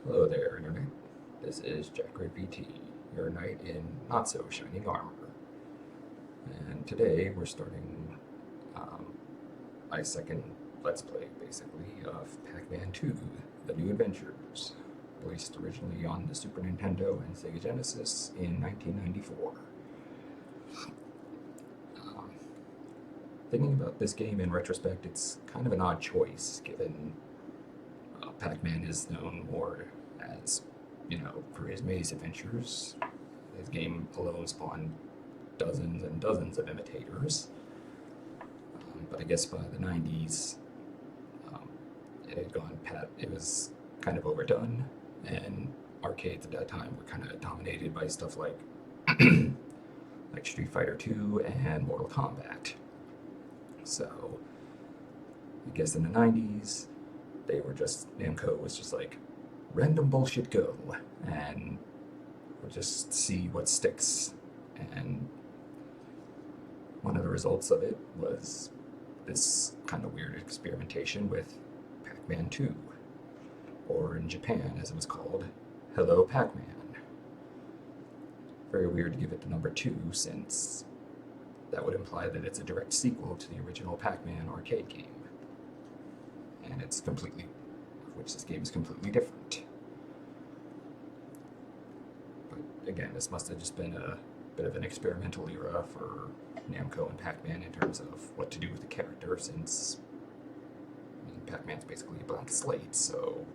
Hello there, Internet. This is Jackray PT, your knight in not so shining armor. And today we're starting my second Let's Play, basically, of Pac-Man 2, The New Adventures, released originally on the Super Nintendo and Sega Genesis in 1994. Thinking about this game in retrospect, it's kind of an odd choice, given Pac-Man is known more as, for his maze adventures. His game alone spawned dozens and dozens of imitators. But I guess by the 90s, it had gone it was kind of overdone, and arcades at that time were kind of dominated by stuff like like Street Fighter 2 and Mortal Kombat. So I guess in the 90s, Namco was just like, random bullshit go, and we'll just see what sticks. And one of the results of it was this kind of weird experimentation with Pac-Man 2, or in Japan, as it was called, Hello Pac-Man. Very weird to give it the number 2, since that would imply that it's a direct sequel to the original Pac-Man arcade game. And this game is completely different. But again, this must have just been a bit of an experimental era for Namco and Pac-Man in terms of what to do with the character, since Pac-Man's basically a blank slate, so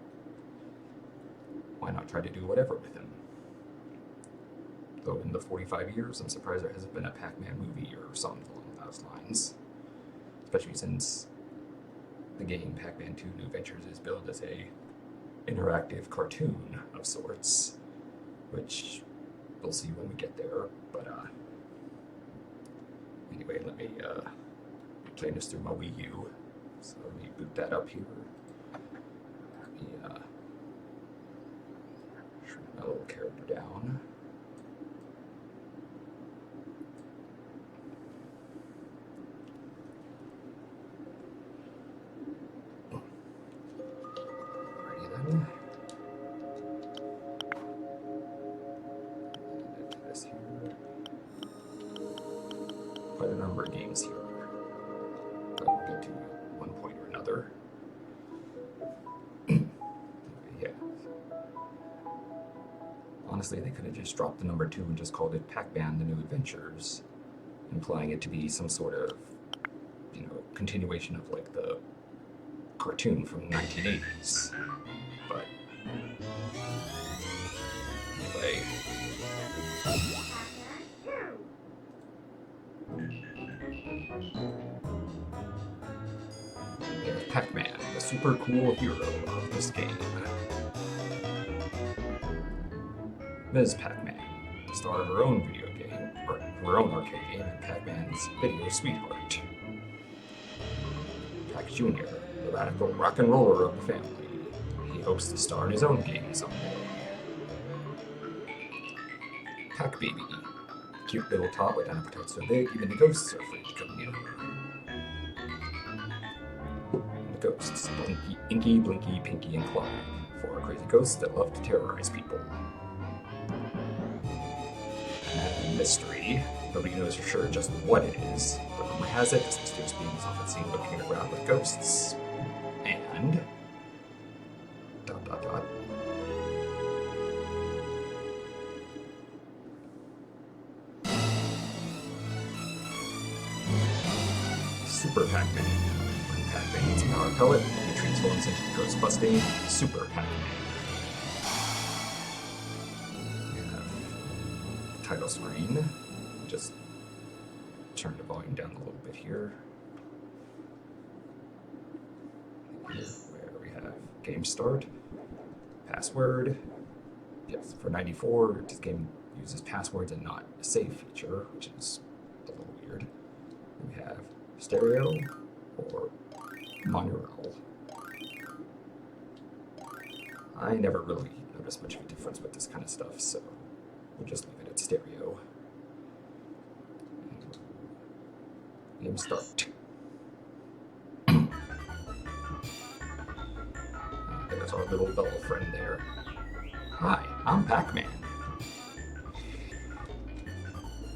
why not try to do whatever with him? Though in the 45 years, I'm surprised there hasn't been a Pac-Man movie or something along those lines. Especially since the game Pac-Man 2 New Adventures is billed as a interactive cartoon of sorts, which we'll see when we get there. But anyway, let me play this through my Wii U. So let me boot that up here. Let me shrink my little character down. This here. Quite a number of games here that we'll get to at one point or another. Yeah. Honestly, they could have just dropped the number 2 and just called it Pac-Man: The New Adventures, implying it to be some sort of, continuation of like the cartoon from the 1980s. But anyway. There's Pac-Man, the super cool hero of this game. Ms. Pac-Man, the star of her own video game, or her own arcade game, and Pac-Man's video sweetheart. Pac Jr., the radical rock and roller of the family. He hopes to star in his own game someday. Pac Baby, cute little tot with an appetite so big even the ghosts are afraid to come near her. And the ghosts, Blinky, Inky, Blinky, Pinky, and Clyde, 4 crazy ghosts that love to terrorize people. And mystery. Nobody knows for sure just what it is, but rumor has it this mysterious being is often seen looking around with ghosts. And Super Pac-Man. When Pac-Man needs a power pellet, he transforms into the ghost-busting Super Pac-Man. We have the title screen. Just turn the volume down a little bit here. Where we have game start, password. Yes, for 94, this game uses passwords and not a save feature, which is a little weird. We have stereo or monaural. I never really noticed much of a difference with this kind of stuff, so we'll just leave it at stereo. Game start. There's our little double friend there. Hi, I'm Pac-Man.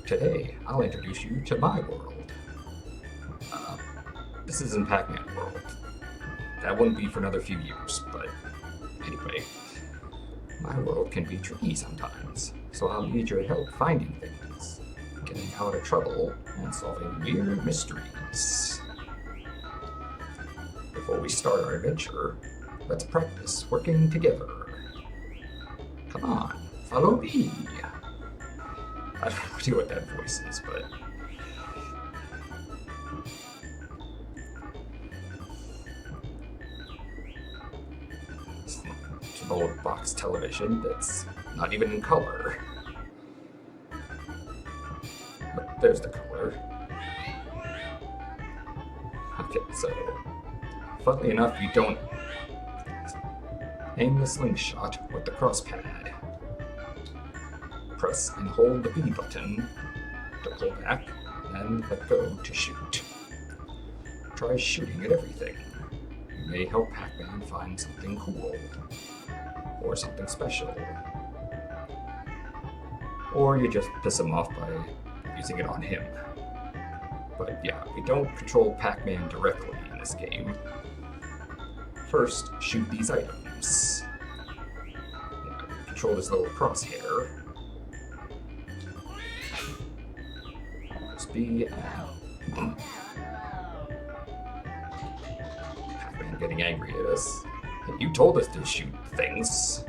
Today, I'll introduce you to my world. This isn't Pac-Man world. That wouldn't be for another few years, but anyway. My world can be tricky sometimes, so I'll need your help finding things, getting out of trouble, and solving weird mysteries. Before we start our adventure, let's practice working together. Come on, follow me. I don't know what that voice is, but... It's an old box television that's not even in color. But there's the color. Okay, so... Funnily enough, you don't aim the slingshot with the cross pad. Press and hold the B button to pull back, and let go to shoot. Try shooting at everything. You may help Pac-Man find something cool, or something special. Or you just piss him off by using it on him. But yeah, we don't control Pac-Man directly in this game. First, shoot these items. Control this little crosshair. Press B and... Pac-Man getting angry at us. Hey, you told us to shoot things.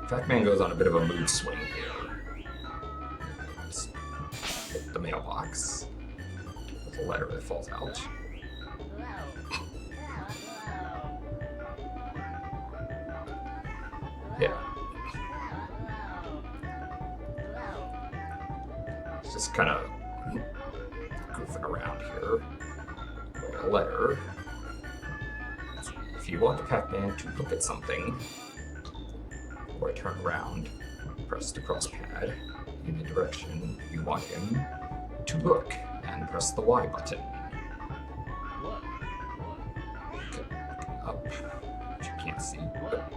Pac-Man goes on a bit of a mood swing here. Just hit the mailbox. There's a letter that falls out. Yeah. It's just kind of goofing around here. Write a letter. If you want Pac-Man to look at something, or turn around, press the cross pad in the direction you want him to look, and press the Y button. Okay, up, which you can't see, but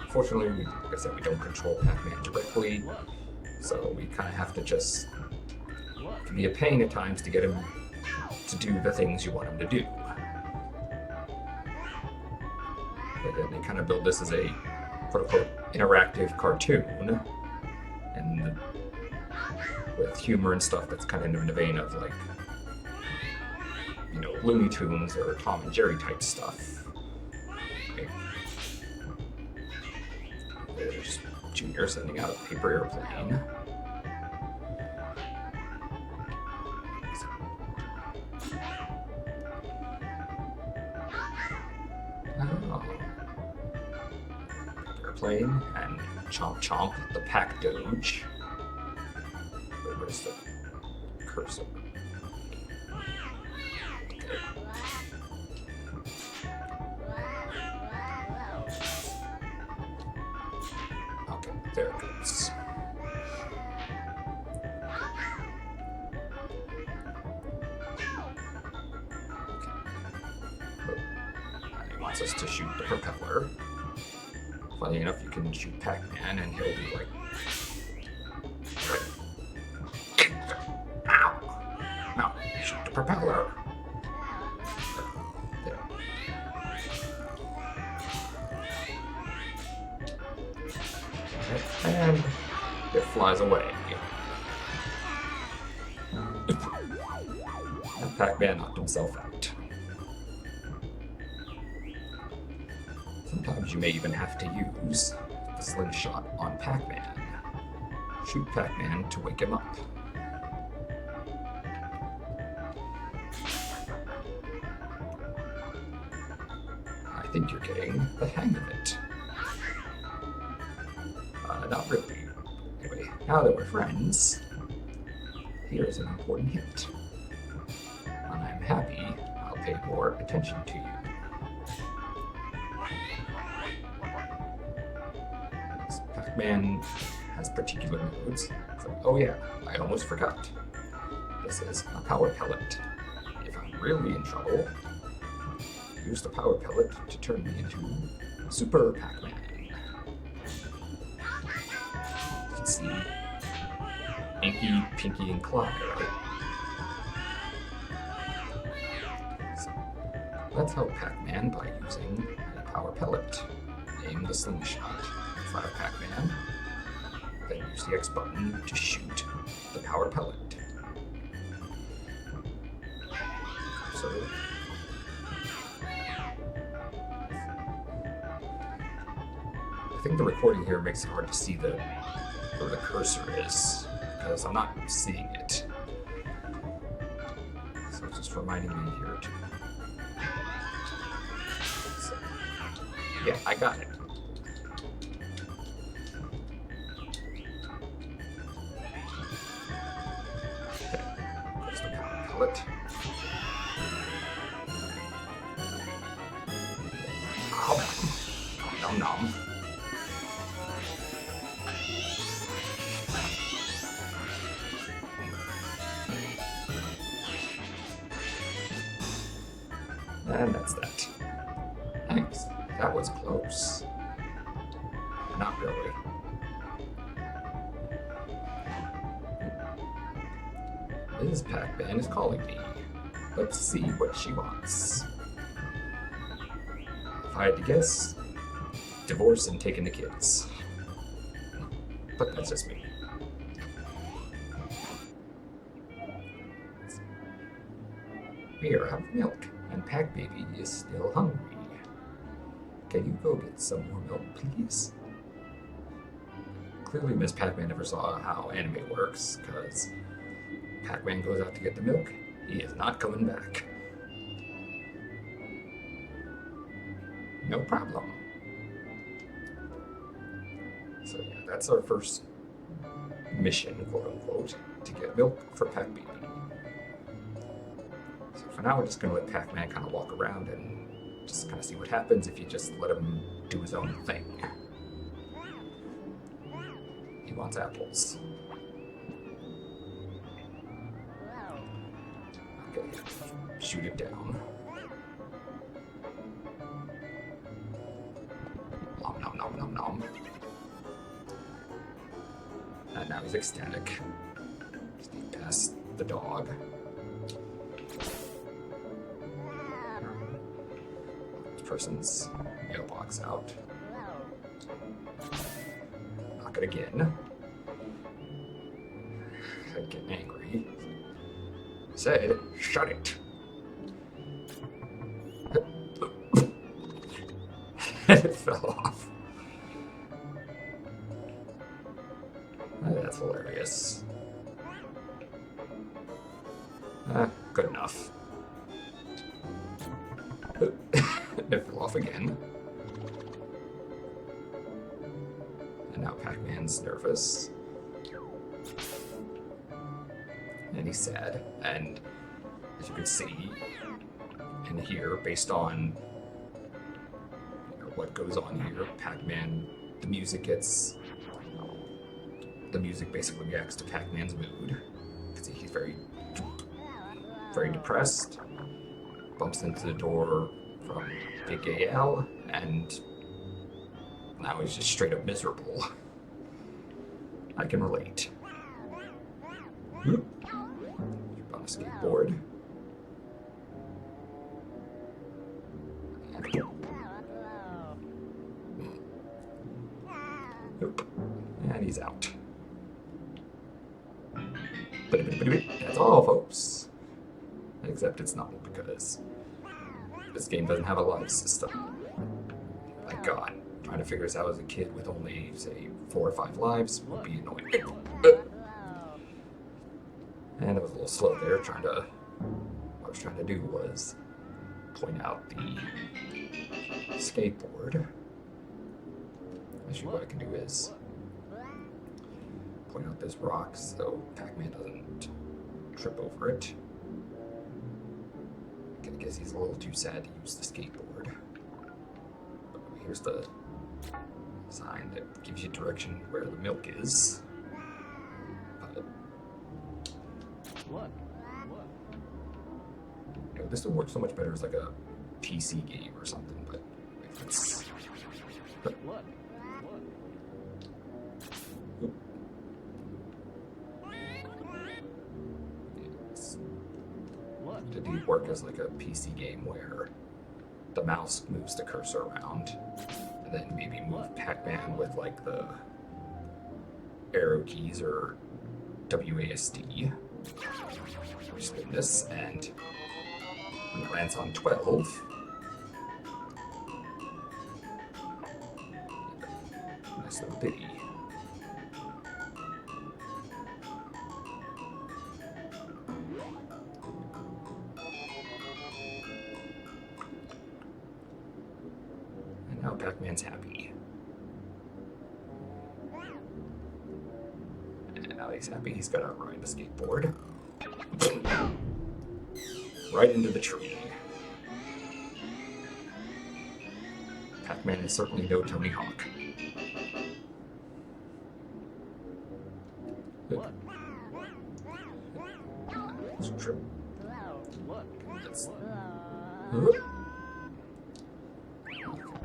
unfortunately, like I said, we don't control Pac-Man directly, so we kind of have to just... It can be a pain at times to get him to do the things you want him to do. But then they kind of build this as a quote-unquote interactive cartoon, and with humor and stuff that's kind of in the vein of like, you know, Looney Tunes or Tom and Jerry type stuff. Okay. There's Junior sending out a paper airplane. Airplane and Chomp Chomp, the Pac Doge. Where's the cursor? Okay. Okay, there it goes. He wants us to shoot the propeller. Funny enough, you can shoot Pac-Man and he'll be like... Ow! No, shoot the propeller! There. And it flies away. And Pac-Man knocked himself out. Sometimes you may even have to use the slingshot on Pac-Man. Shoot Pac-Man to wake him up. I think you're getting the hang of it. Not really. Anyway, now that we're friends, here's an important hint. When I'm happy, I'll pay more attention to you. Pac-Man has particular modes. So, oh yeah, I almost forgot. This is a power pellet. If I'm really in trouble, use the power pellet to turn me into Super Pac-Man. You can see Inky, Pinky, and Clyde, right? So let's help Pac-Man by using a power pellet. Aim the slingshot in front of Pac-Man, then use the X button to shoot the power pellet. So I think the recording here makes it hard to see where the cursor is, because I'm not seeing it. So it's just reminding me here to... So, yeah, I got it. Okay, there's the power pellet. Nom nom. And that's that. Thanks. That was close. Not really. Ms. Pac-Man is calling me. Let's see what she wants. If I had to guess, divorce and taking the kids. But that's just me. We are out of milk, and Pac Baby is still hungry. Can you go get some more milk, please? Clearly, Miss Pac-Man never saw how anime works, because Pac-Man goes out to get the milk. He is not coming back. No problem. So yeah, that's our first mission, quote unquote, to get milk for Pac Baby. So for now, we're just going to let Pac-Man kind of walk around and just kind of see what happens if you just let him do his own thing. He wants apples. Okay, shoot it down. Nom nom nom nom nom. And now he's ecstatic. Sneak past the dog. This person's mailbox out. Knock it again. I get angry. Said, shut it. It fell off. That's hilarious. Good enough. It fell off again. And now Pac-Man's nervous. And he's sad. And as you can see and hear, based on what goes on here, Pac-Man, the music basically reacts to Pac-Man's mood. Because he's very, very depressed. Bumps into the door from Big Gay Al, and now he's just straight up miserable. I can relate. You're on a skateboard. And he's out. That's all, folks. Except it's not, because this game doesn't have a life system. My God, trying to figure this out as a kid with only, say, 4 or 5 lives would be annoying. And I was a little slow there, what I was trying to do was point out the skateboard. Actually, what I can do is point out this rock so Pac-Man doesn't trip over it. I guess he's a little too sad to use the skateboard. But here's the sign that gives you direction where the milk is. But Look. you know, this would work so much better as like a PC game or something. But if it's Look. did it work as like a PC game where the mouse moves the cursor around, and then maybe move Pac-Man with like the arrow keys or WASD. Spin this, and when it lands on 12, nice little ditty. And now Pac-Man's happy. And now he's happy he's gonna ride the skateboard. Right into the tree. Pac-Man is certainly no Tony Hawk. Let's trip. Let's...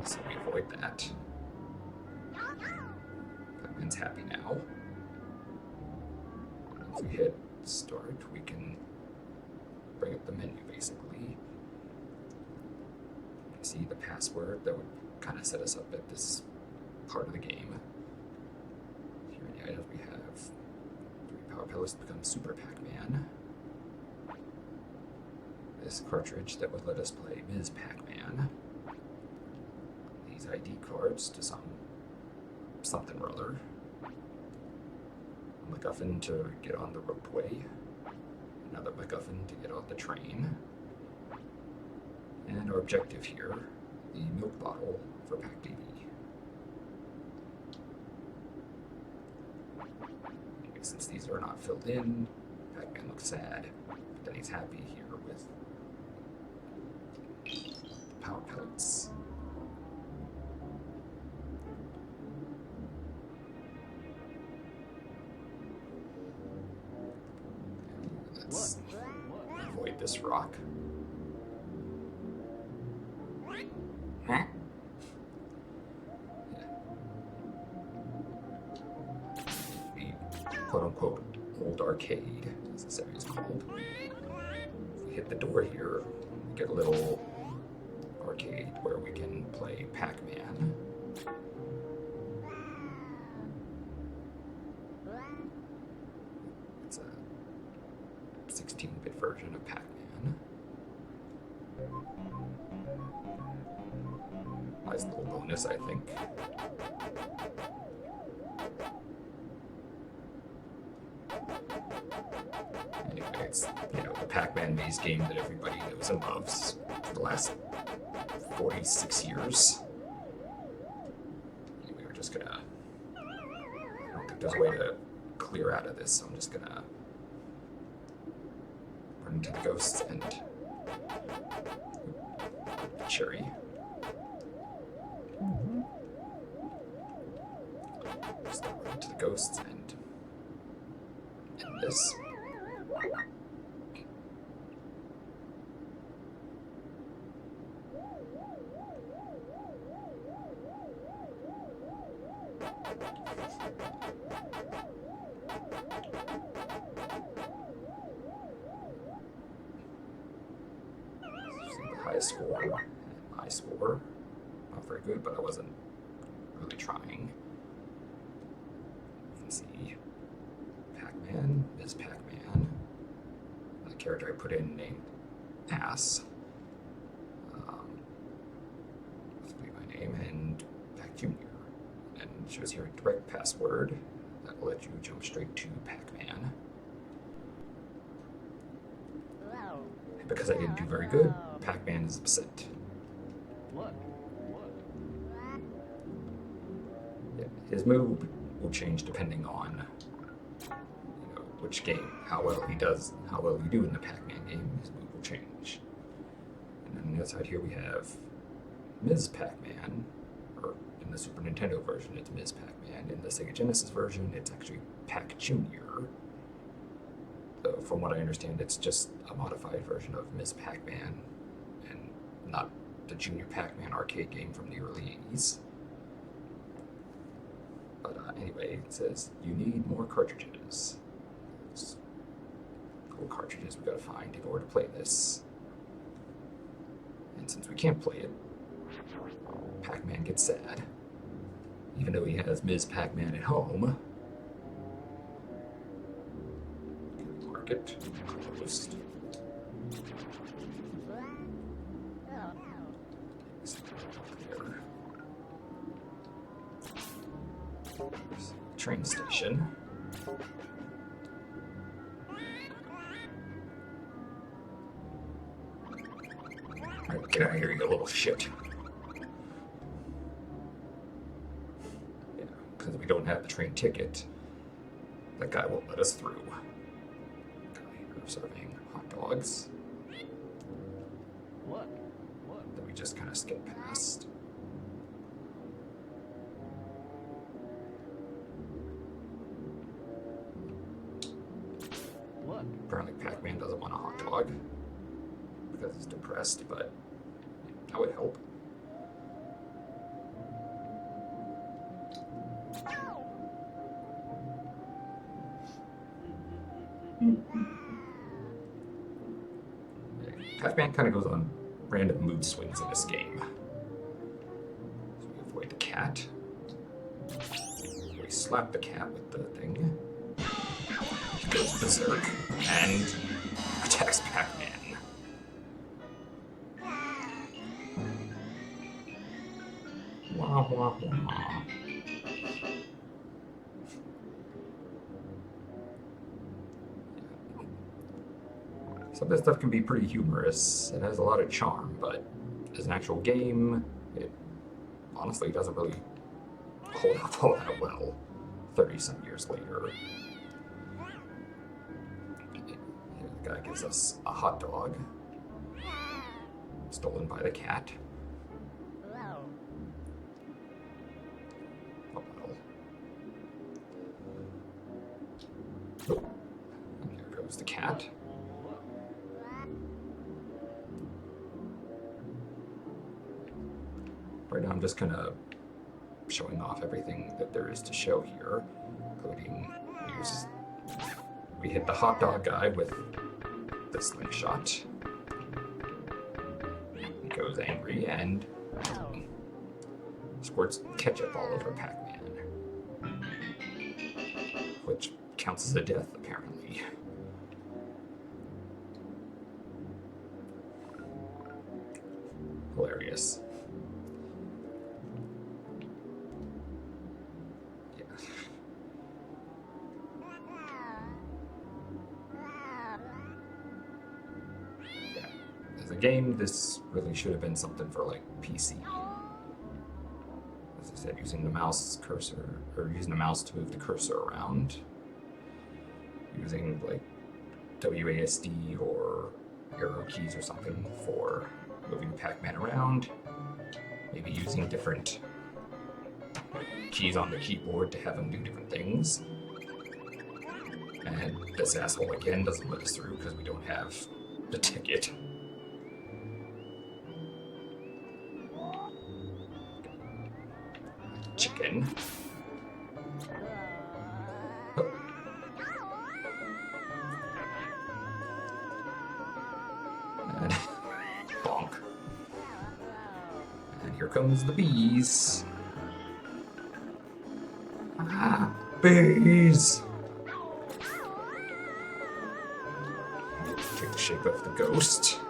So we avoid that. Pac-Man's happy now. If we hit start, we can bring up the menu basically. You can see the password that would kind of set us up at this part of the game. Here in the items we have 3 power pellets to become Super Pac-Man. This cartridge that would let us play Ms. Pac-Man. These ID cards to something or other. A MacGuffin to get on the ropeway. Another MacGuffin to get off the train. And our objective here, the milk bottle for Pac-DB. Since these are not filled in, Pac-Man looks sad, but then he's happy here with the power pellets. Let's avoid this rock. Huh? The quote-unquote old arcade, as this area is called. If we hit the door here, we get a little arcade where we can play Pac-Man. It's a 16-bit version of Pac-Man. Nice little bonus, I think. Anyway, it's, you know, the Pac-Man maze game that everybody knows and loves for the last 46 years. Anyway, we're just gonna... I don't think there's a way to clear out of this, so I'm just gonna run into the ghosts and... Cherry. Just gonna run into the ghosts and end this. High score and my score. Not very good, but I wasn't really trying. You can see Pac-Man, Ms. Pac-Man. The character I put in named Ass. Let's leave my name, and Pac Jr. And she was here a direct password that will let you jump straight to Pac-Man. And because I didn't do very good, Pac-Man is upset. Yeah, his move will change depending on, you know, which game, how well he does, how well you do in the Pac-Man game. His move will change. And then on the other side here we have Ms. Pac-Man, or in In the Super Nintendo version, it's Ms. Pac-Man. In the Sega Genesis version, it's actually Pac Jr. So from what I understand, it's just a modified version of Ms. Pac-Man, and not the Junior Pac-Man arcade game from the early 80s. But anyway, it says, you need more cartridges. It's cool cartridges we gotta find in order to play this. And since we can't play it, Pac-Man gets sad. Even though he has Ms. Pac-Man at home. Market closed. Train station. Alright, get out of here, you little shit. Yeah, because we don't have the train ticket, that guy won't let us through. Guy here serving hot dogs. What? That we just kind of skip past. What? Apparently Pac-Man doesn't want a hot dog because he's depressed, but that would help. Pac-Man kind of goes on random mood swings in this game. So we avoid the cat. We slap the cat with the thing. He goes berserk and attacks Pac-Man. Wah wah wah. Some of this stuff can be pretty humorous. It has a lot of charm, but as an actual game, it honestly doesn't really hold up all that well 30-some years later. The guy gives us a hot dog, stolen by the cat. Oh well. And there goes the cat. Right now I'm just kind of showing off everything that there is to show here, including we hit the hot dog guy with the slingshot. He goes angry and squirts ketchup all over Pac-Man, which counts as a death, apparently. Hilarious. Game, this really should have been something for like PC. As I said, using the mouse cursor, or using the mouse to move the cursor around. Using like WASD or arrow keys or something for moving Pac-Man around. Maybe using different keys on the keyboard to have him do different things. And this asshole again doesn't let us through because we don't have the ticket. Chicken. Oh. And bonk. And here comes the bees. Ah, bees! Take the shape of the ghost.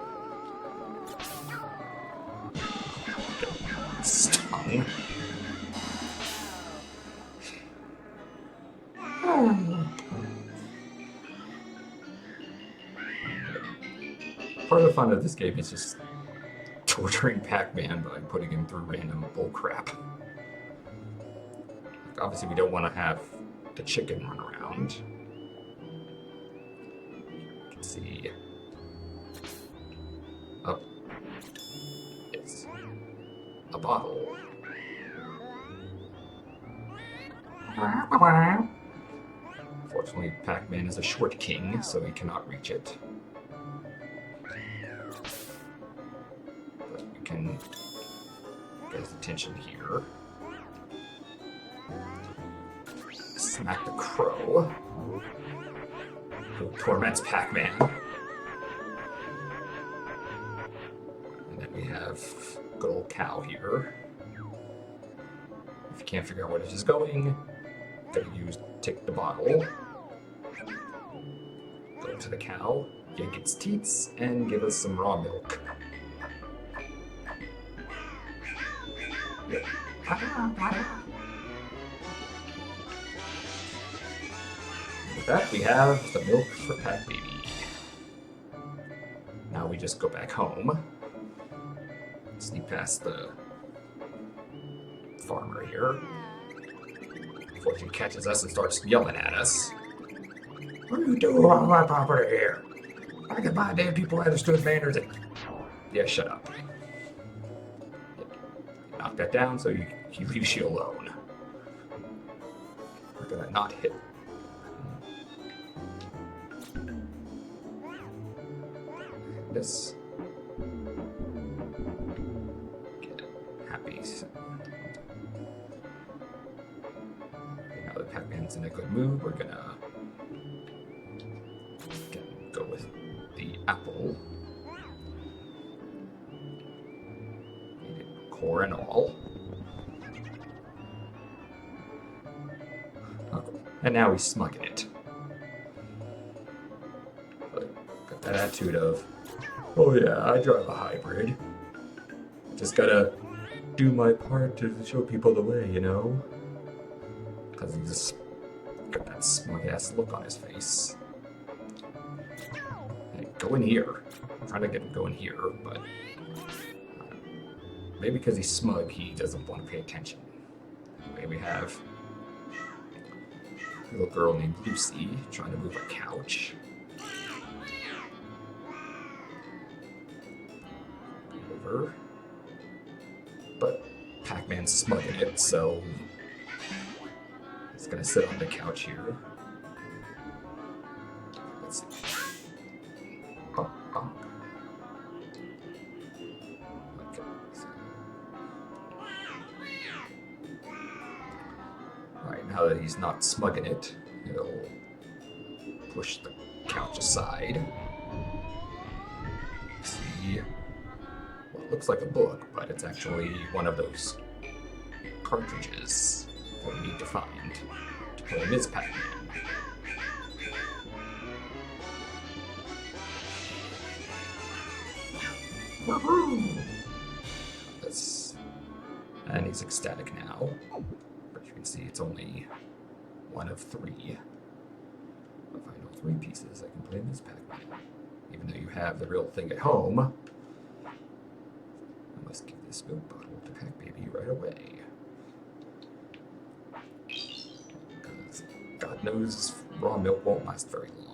Stung. Part of the fun of this game is just torturing Pac-Man by putting him through random bullcrap. Obviously, we don't want to have the chicken run around. You can see. Up. It's a bottle. Fortunately, Pac-Man is a short king, so he cannot reach it. But we can get his attention here. Smack the crow, who torments Pac-Man. And then we have good old cow here. If you can't figure out where this is going, take the bottle, go to the cow, yank its teats, and give us some raw milk. Yep. With that, we have the milk for Pac Baby. Now we just go back home, sneak past the farmer here. Unfortunately, he catches us and starts yelling at us. What are you doing on my property here? I can buy damn people understood manners. Yeah, shut up. Knock that down so he leaves you alone. We're gonna not hit. This. Get happy. Now that Pac-Man's in a good mood, we're gonna go with the apple. Core and all. Okay. And now he's smugging it. Got that attitude of, oh yeah, I drive a hybrid. Just gotta do my part to show people the way, you know? Because he's just got that smug ass look on his face. Hey, go in here. I'm trying to get him to go in here, but maybe because he's smug, he doesn't want to pay attention. Anyway, we have a little girl named Lucy trying to move a couch. Over. But Pac-Man's smugging it, so it's gonna sit on the couch here. Let's see. Bonk, bonk. Okay. Alright, now that he's not smugging it, he'll push the couch aside. See what looks like a book, but it's actually one of those cartridges that we need to find to play Ms. Pac-Man. And he's ecstatic now. But you can see it's only one of three. If I know 3 pieces, I can play Ms. Pac-Man. Even though you have the real thing at home, I must give this milk bottle to Pac Baby right away. Because God knows raw milk won't last very long.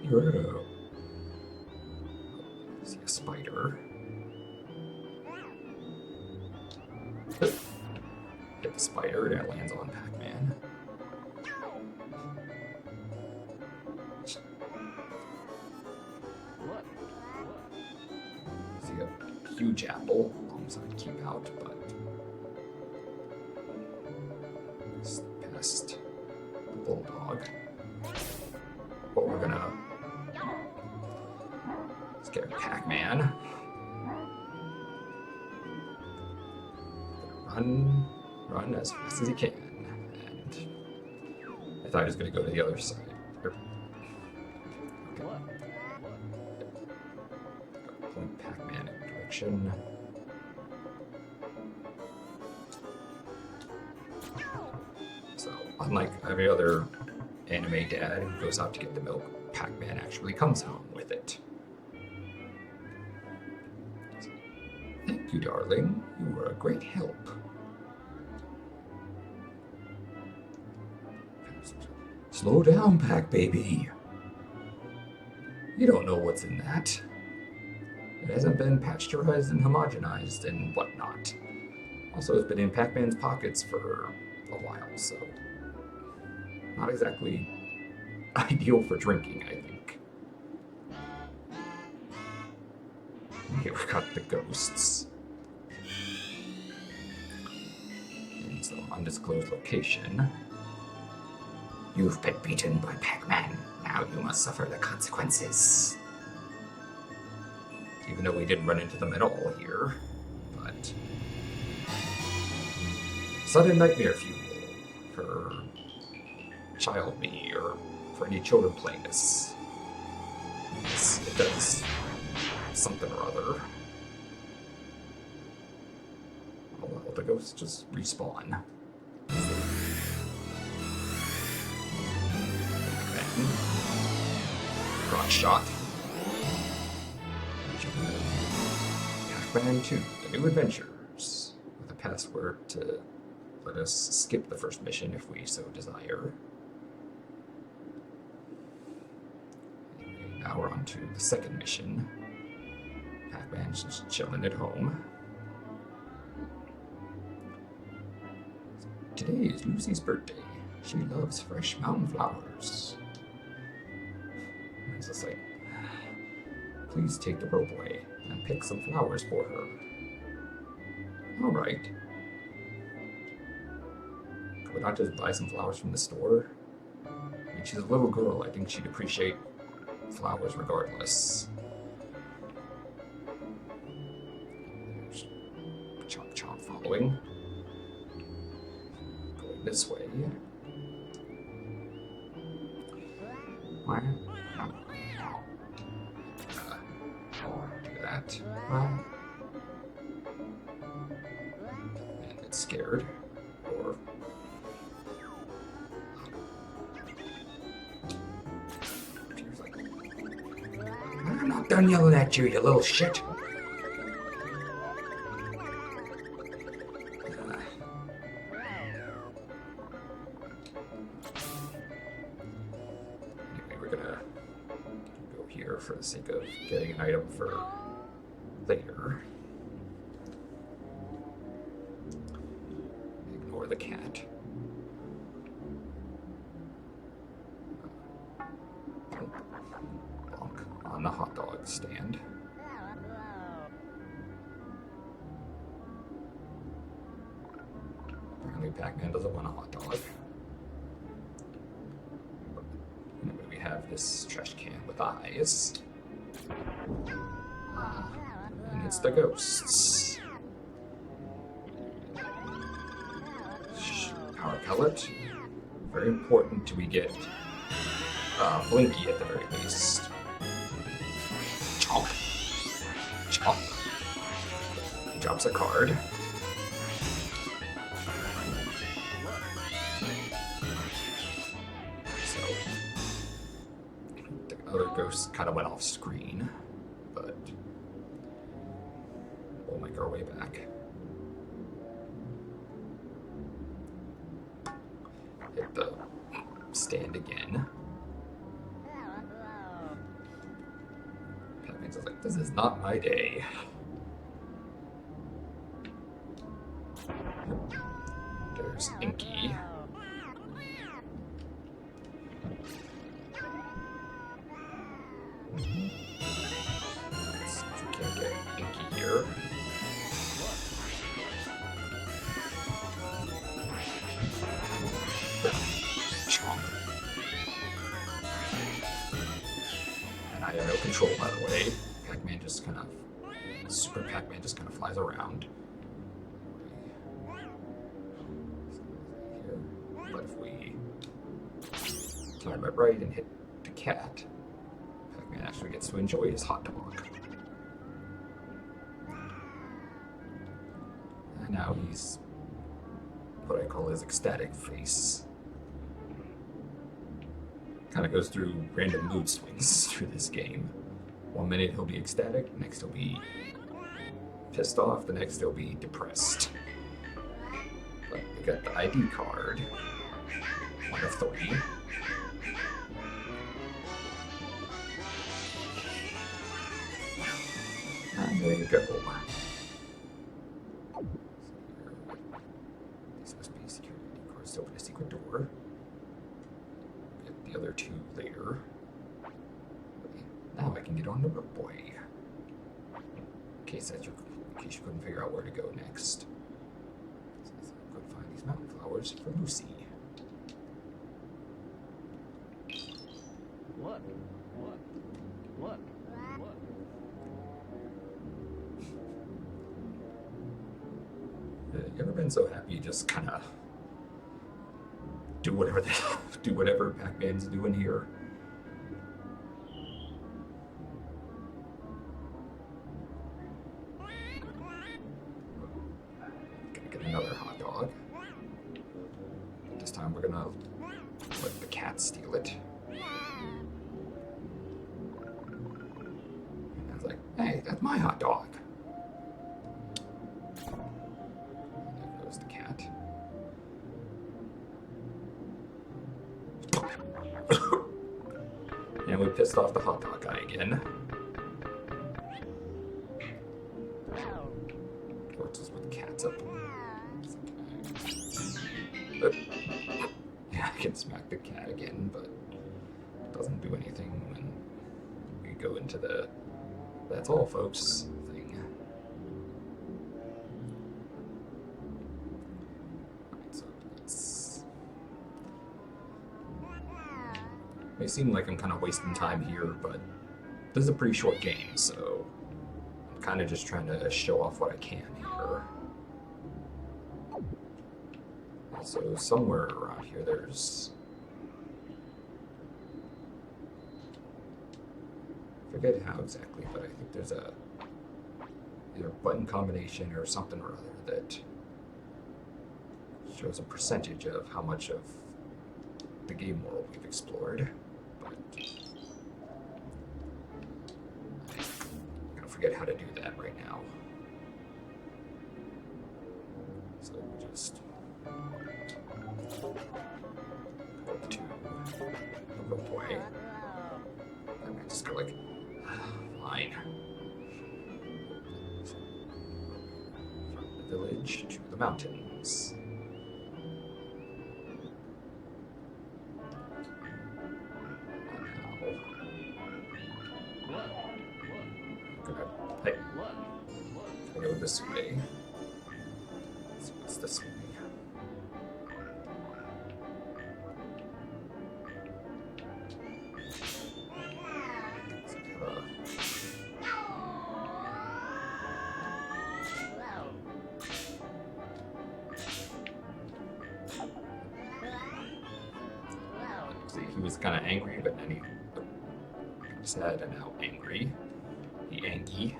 Whoa. See a spider. Hit the spider and it lands on Pac-Man. See a huge apple alongside keep out, but just past the bulldog. But we're gonna get Pac-Man. Run as fast as he can. And I thought he was going to go to the other side. Okay. Point Pac-Man in a direction. So, unlike every other anime dad who goes out to get the milk, Pac-Man actually comes home with it. Thank you, darling. You were a great help. Slow down, Pac Baby. You don't know what's in that. It hasn't been pasteurized and homogenized and whatnot. Also, it's been in Pac-Man's pockets for a while, so not exactly ideal for drinking, I think. Here we've got the ghosts. In some undisclosed location. You've been beaten by Pac-Man. Now you must suffer the consequences. Even though we didn't run into them at all here, but sudden nightmare fuel for child me or for any children playing this. It does something or other. Oh well, the ghosts just respawn. Rock shot. Pac-Man 2, The New Adventures, with a password to let us skip the first mission if we so desire. Anyway, now we're on to the second mission. Pac-Man's just chilling at home. Today is Lucy's birthday. She loves fresh mountain flowers. And it's just like, please take the rope away and pick some flowers for her. All right. Could we not just buy some flowers from the store? I mean, she's a little girl. I think she'd appreciate flowers regardless. There's Chomp Chomp following. Going this way. Why? Do that. And it's scared. Or she's like, I'm not done yelling at you, you little shit. For the sake of getting an item for later. Ignore the cat. Bonk on the hot dog stand. Apparently Pac-Man doesn't want a hot dog. We have this trash can with eyes. And it's the ghosts. Power pellet. Very important till we get Blinky at the very least. Chomp. Chomp. He drops a card. Other ghosts kind of went off screen, but we'll make our way back. Hit the stand again. Pac-Man's like, this is not my day. There's Inky. Can't get Inky here. Chomp. And I have no control, by the way. Pac-Man just kind of... Super Pac-Man just kind of flies around. Here. But if we time it right and hit the cat, Pac-Man actually gets to enjoy his hot dog. And now he's what I call his ecstatic face. Kind of goes through random mood swings through this game. One minute he'll be ecstatic, next he'll be pissed off, the next he'll be depressed. But we got the ID card. One of 3. There you go. This must be security course to open a secret door. Get the other two later. Now I can get on the rope boy. In case you couldn't figure out where to go next. So go find these mountain flowers for Lucy. Look. You ever been so happy you just kind of do whatever Pac-Man's doing here? Gonna get another hot dog. This time we're gonna let the cat steal it. And I was like, hey, that's my hot dog. There goes the cat. And we pissed off the hot dog guy again. What's this with cats up? Yeah, I can smack the cat again, but it doesn't do anything when we go into the "that's all, folks" thing. Alright, so it's... May seem like I'm kind of wasting time here, but this is a pretty short game, so I'm kind of just trying to show off what I can here. So somewhere around here there's... I forget how exactly, but I think there's a either button combination or something or other that shows a percentage of how much of the game world we've explored. But I'm gonna forget how to do that right now. So we just go to the rope way. And I just go like, fine. From the village to the mountains. Hey, I go this way. So what's this way? See, he was kind of angry, but then he sad and now angry. The Angie.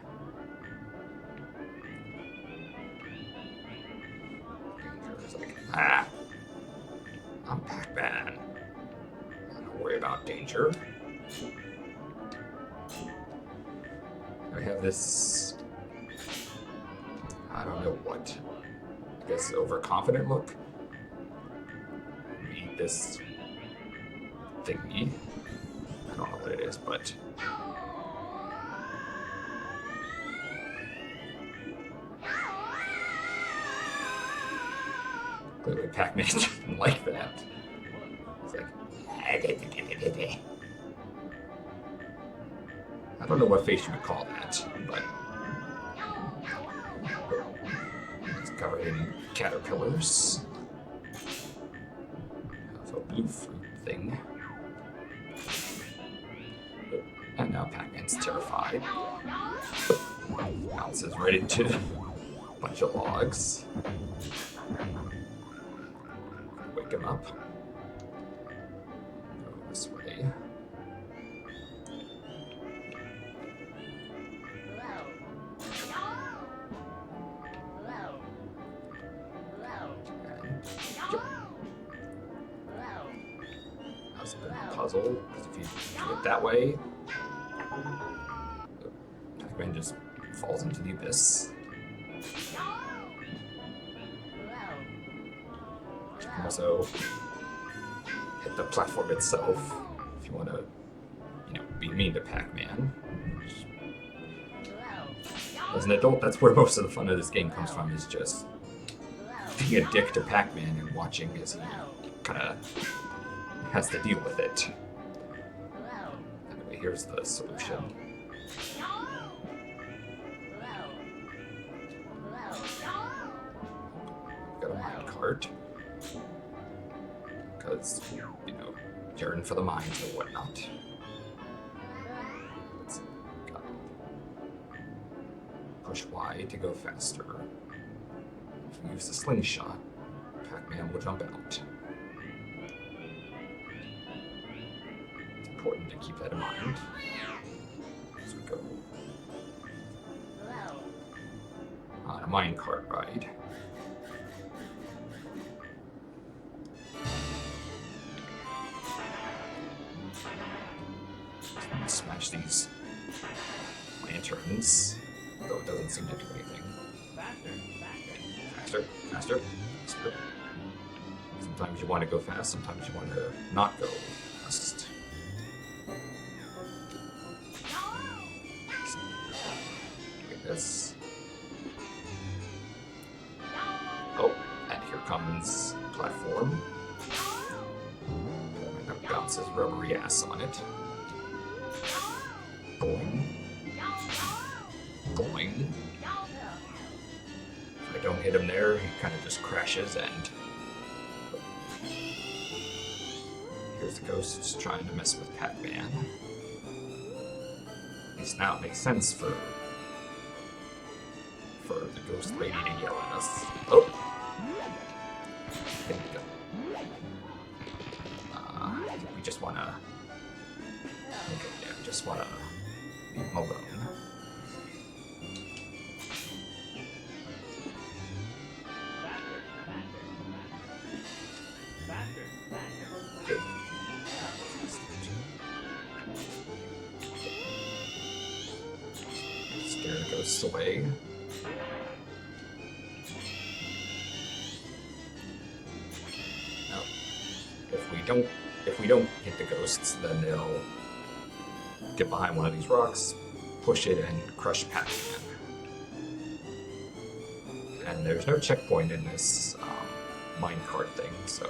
Danger's like, I'm Pac-Man. I don't worry about danger. I have this, I don't know what, I guess overconfident look. Eat this thingy. I don't know what it is, but clearly Pac-Man didn't like that. It's like, I don't know what face you would call that, but it's covered in caterpillars. There's a blue fruit thing. And now Pac-Man's terrified. Bounces right into a bunch of logs. Wake him up. Go this way. That's a bit of a puzzle, because if you do it that way, Pac-Man just falls into the abyss. You can also hit the platform itself if you want to, be mean to Pac-Man. As an adult, that's where most of the fun of this game comes from, is just being a dick to Pac-Man and watching as he kind of has to deal with it. Anyway, here's the solution. Got a mine cart. Because, you know, yearn for the mines and whatnot. Let's go. Push Y to go faster. If we use the slingshot, Pac-Man will jump out. It's important to keep that in mind as we go on a minecart ride. Smash these lanterns, though it doesn't seem to do anything. Faster, faster, faster. Sometimes you want to go fast, sometimes you want to not go fast. Like this. Oh, and here comes platform. That bounces rubbery ass on it. Boing. Boing. If I don't hit him there, he kind of just crashes and... Here's the ghosts trying to mess with Pac-Man. At least now it makes sense for the ghost lady to yell at us. Oh! There we go. I think we just wanna... Okay, yeah, just wanna... leave him alone. Okay. Scare the ghosts away. Now, if we don't hit the ghosts, then they'll get behind one of these rocks, push it, and crush Pac-Man. And there's no checkpoint in this minecart thing, so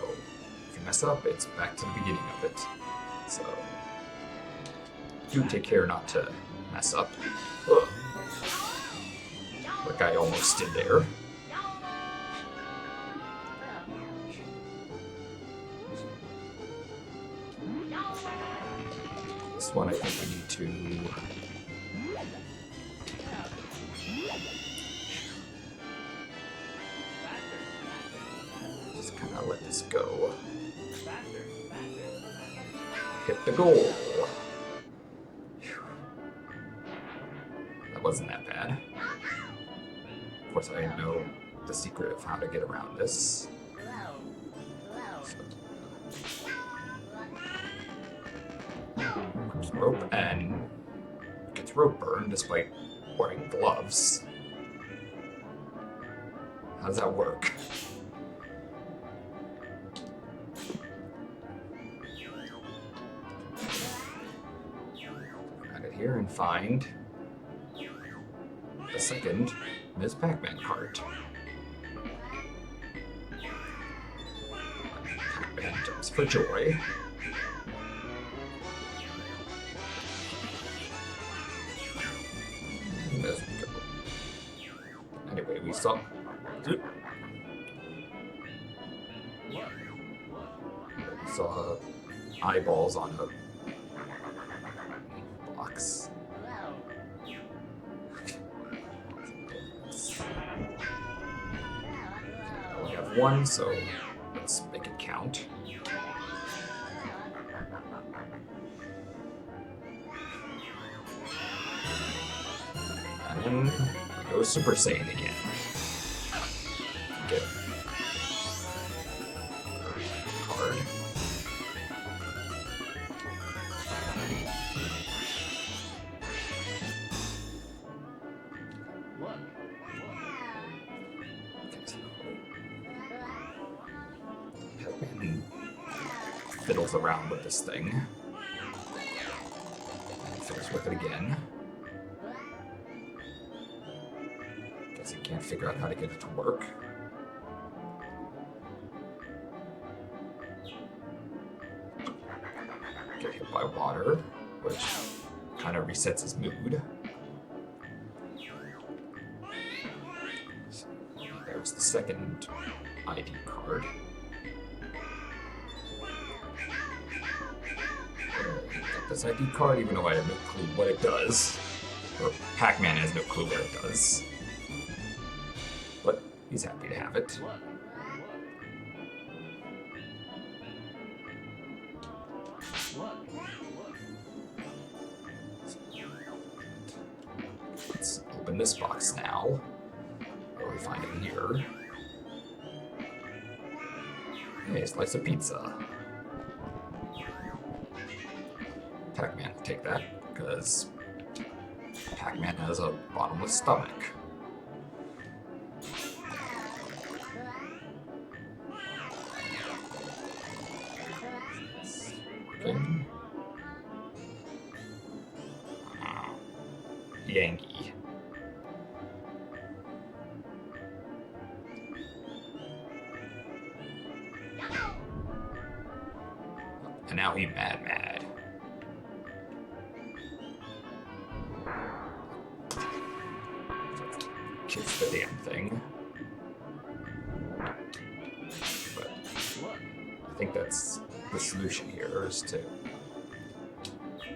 if you mess up, it's back to the beginning of it. So do take care not to mess up. Ugh. Like I almost did there. This one I think we need to... just kind of let this go. Hit the goal. Whew. That wasn't that bad. Of course, I know the secret of how to get around this. So, rope and gets rope burn despite wearing gloves. How does that work? Add it here and find the second Ms. Pac-Man cart. Pac-Man jumps for joy. Let's go. Anyway, we saw... We saw eyeballs on a box. I only have one, so let's make it count. And we go Super Saiyan again. Get card. Pac-Man fiddles around with this thing. Fiddles with it again. Guess he can't figure out how to get it to work. Get hit by water, which kind of resets his mood. So there's the second ID card. Got this ID card, even though I have no clue what it does. Or Pac-Man has no clue what it does. But he's happy to have it. Let's open this box now. What do we find in here? Hey, a slice of pizza. Pac-Man will take that, because Pac-Man has a bottomless stomach. Working. Yankee. And now he mad. Kiss the damn thing. But I think that's the solution here, is to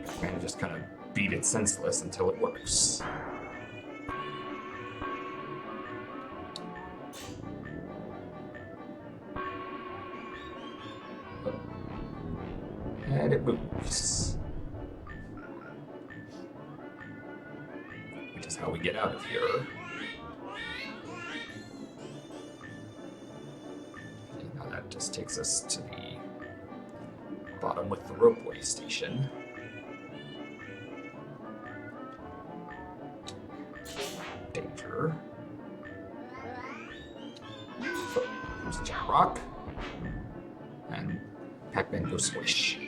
Pac-Man just kind of beat it senseless until it works. And it moves. Which is how we get out of here. Okay, now that just takes us to the bottom with the ropeway station. Danger. So, there's a giant rock. And Pac-Man goes swish.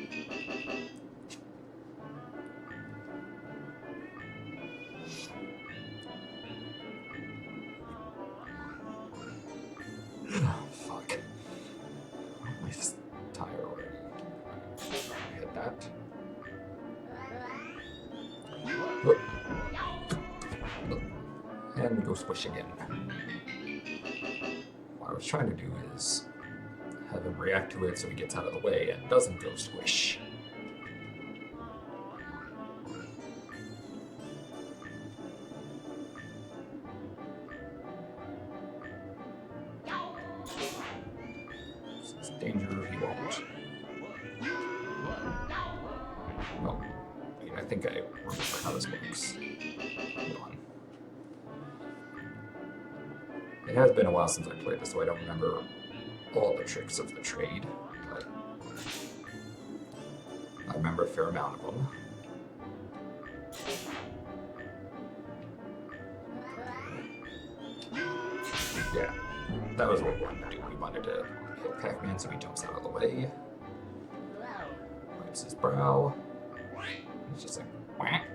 Fuck. My tire already. Hit that. And go swish again. What I was trying to do is have him react to it so he gets out of the way and doesn't go squish. It's danger, he won't. Well, I think I remember how this works. Hold on. It has been a while since I played this, so I don't remember all the tricks of the trade, but I remember a fair amount of them. Yeah, that was what we wanted to do. We wanted to hit Pac-Man so he jumps out of the way, wipes his brow, and it's just like, whack,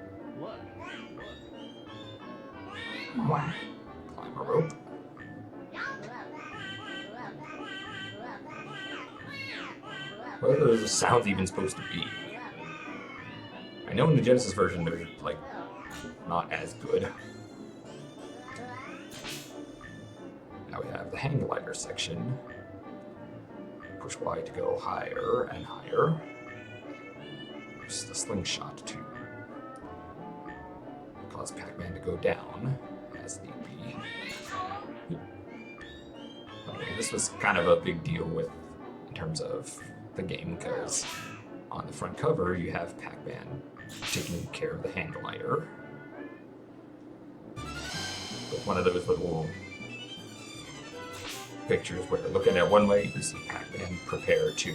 whack, climb a rope. What are those sounds even supposed to be? I know in the Genesis version they're, like, not as good. Now we have the hang glider section. Push Y to go higher and higher. There's the slingshot to cause Pac-Man to go down, as need be. Anyway, this was kind of a big deal in terms of the game, because on the front cover you have Pac-Man taking care of the hang glider with one of those little pictures where they're looking at one way, you see Pac-Man prepare to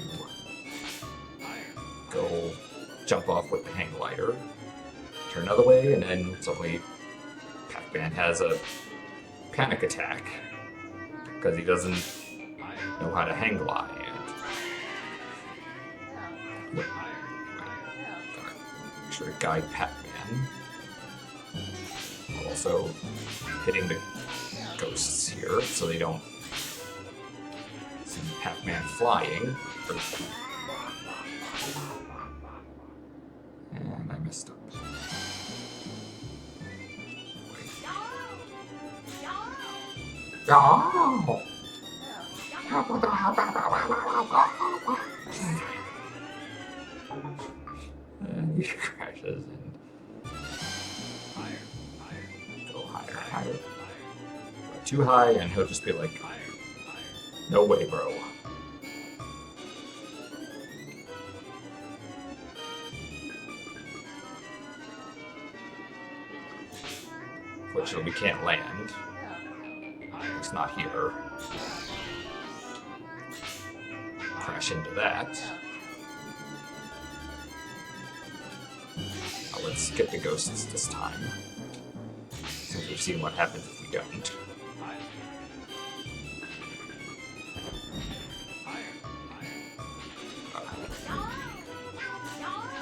go jump off with the hang glider, turn another way, and then suddenly Pac-Man has a panic attack because he doesn't know how to hang glide. Make sure to guide Pac-Man. Also hitting the ghosts here, so they don't see Pac-Man flying. And I messed up. Wait. Oh! And he crashes and go higher, higher. Too high, and he'll just be like, no way, bro. Fortunately, we can't land. It's not here. Crash into that. Now let's get the ghosts this time, since we've seen what happens if we don't.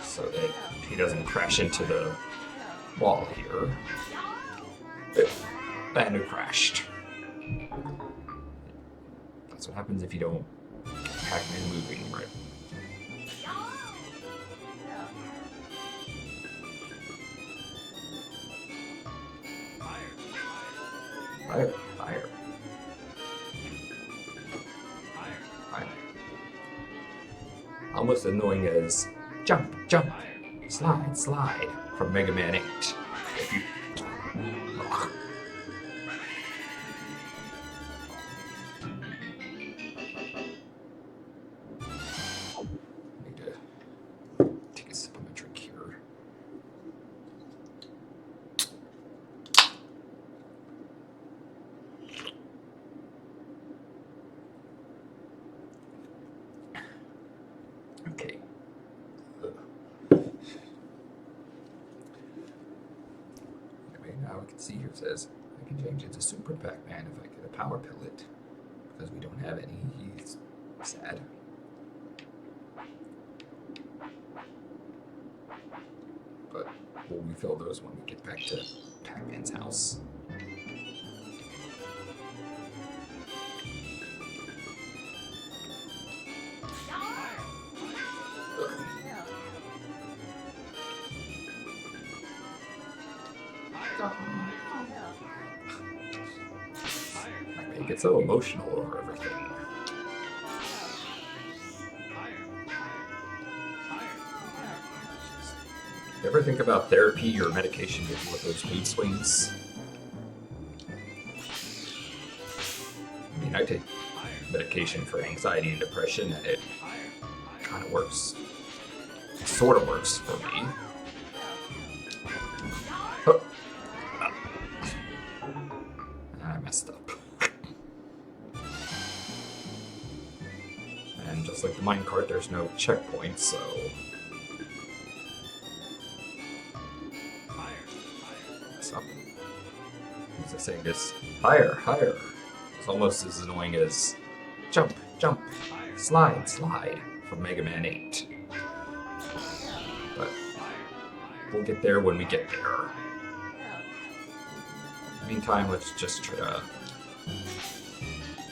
So that he doesn't crash into the wall here. And it crashed. That's what happens if you don't Pac-Man moving right. Higher, higher. Higher. Almost annoying as jump, jump, slide, slide from Mega Man 8. If you... Ugh. Need to take a sip of my drink here. Okay. Anyway, now we can see here it says I can change it to Super Pac-Man if I get a power pellet. Because we don't have any, he's sad. But we'll refill those when we get back to Pac-Man's house. He gets so emotional over everything. You ever think about therapy or medication to deal with those mood swings? I mean, I take medication for anxiety and depression, and it kind of works. Sort of works for me. Oh. I messed up. And just like the minecart, there's no checkpoint, so... Mess up. As I say, this higher, higher. It's almost as annoying as jump, jump, slide, slide from Mega Man 8. But we'll get there when we get there. In the meantime, let's just try to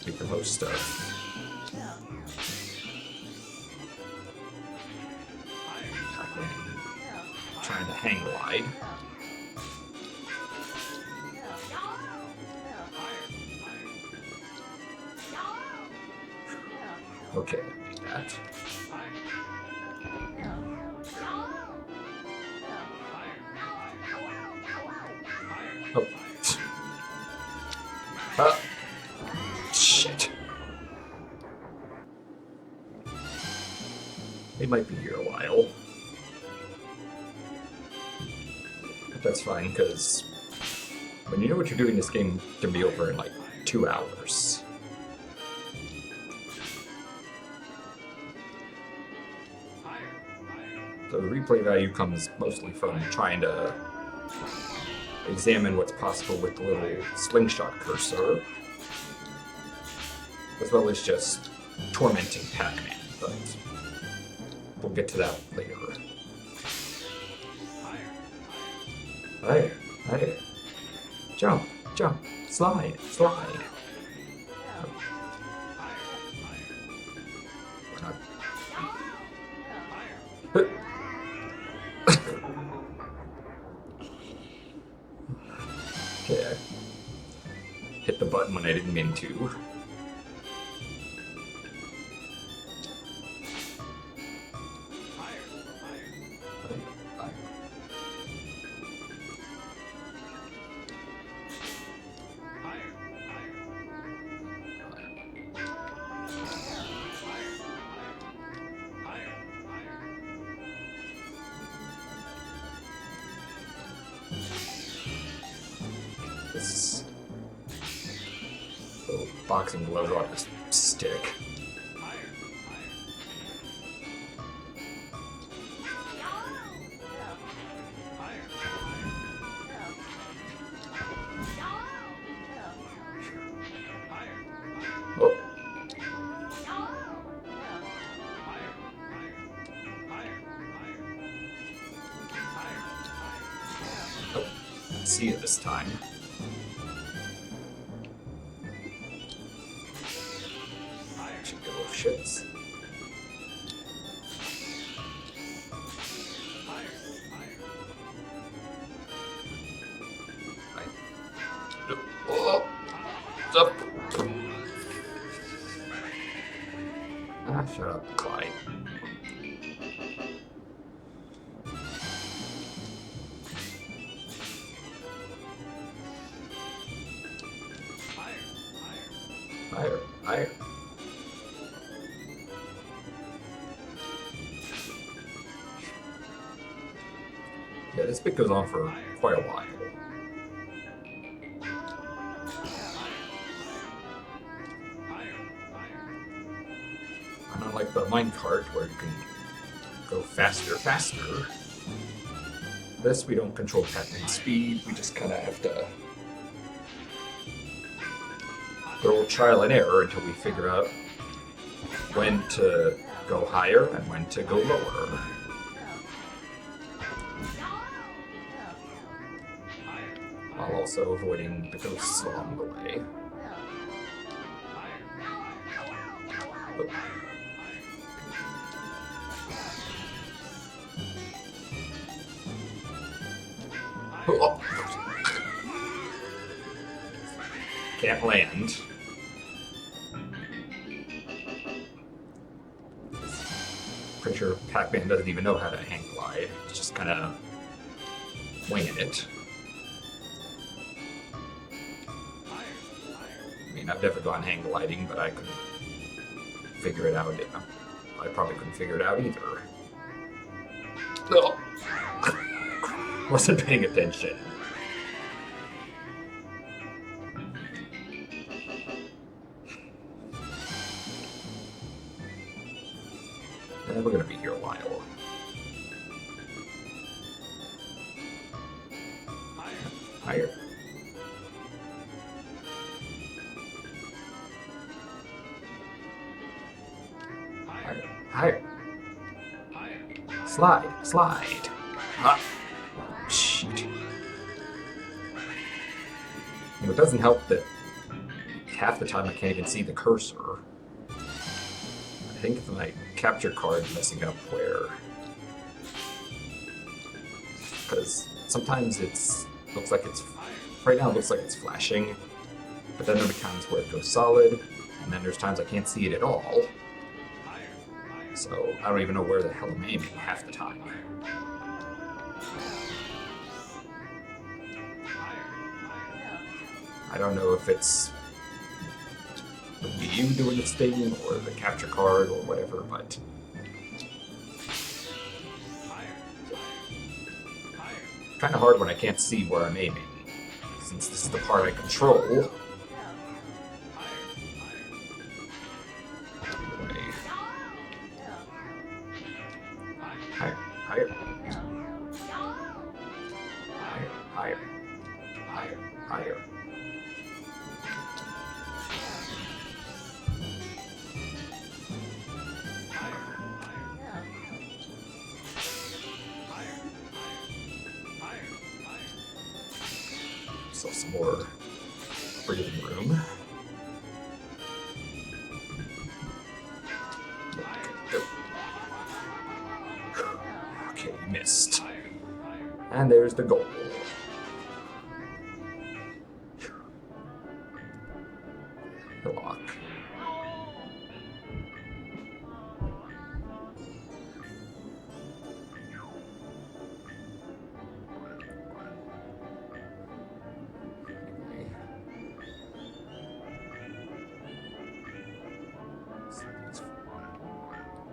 make the most of trying to hang glide. Okay, I made that. Oh. Shit. They might be here a while. But that's fine, because when you know what you're doing, this game can be over in like 2 hours. So the replay value comes mostly from trying to examine what's possible with the little slingshot cursor, as well as just tormenting Pac-Man, but we'll get to that later. Higher, higher, jump, jump, slide, slide. Why not? Okay, I hit the button when I didn't mean to. This little boxing gloves on his stick. Oh. Oh, see you this time. Should go with shits. Oh, up. Ah, shut up, Clyde. Higher, higher. Yeah, this bit goes on for quite a while. And unlike the minecart where you can go faster, this we don't control Pac-Man's speed, we just kind of have to throw trial and error until we figure out when to go higher and when to go lower. While also avoiding the ghosts along the way. Oh. Can't land. Pretty sure Pac-Man doesn't even know how to hang glide. He's just kind of winging it. I mean, I've never gone hang gliding, but I couldn't figure it out. I probably couldn't figure it out either. Oh. Wasn't paying attention. And we're gonna be here a while. Higher. Higher. Slide. Slide. Ah. Shit. It doesn't help that half the time I can't even see the cursor. I think if my capture card's messing up where... Because sometimes looks like it's... Right now it looks like it's flashing, but then there are times where it goes solid, and then there's times I can't see it at all. So I don't even know where the hell I'm aiming half the time. I don't know if it's the Wii U doing its thing, or the capture card, or whatever, but... Kind of hard when I can't see where I'm aiming, since this is the part I control. Anyway. Higher, higher. Higher, higher. Higher, higher. So some more breathing room. Okay, you missed. And there's the goal. The lock.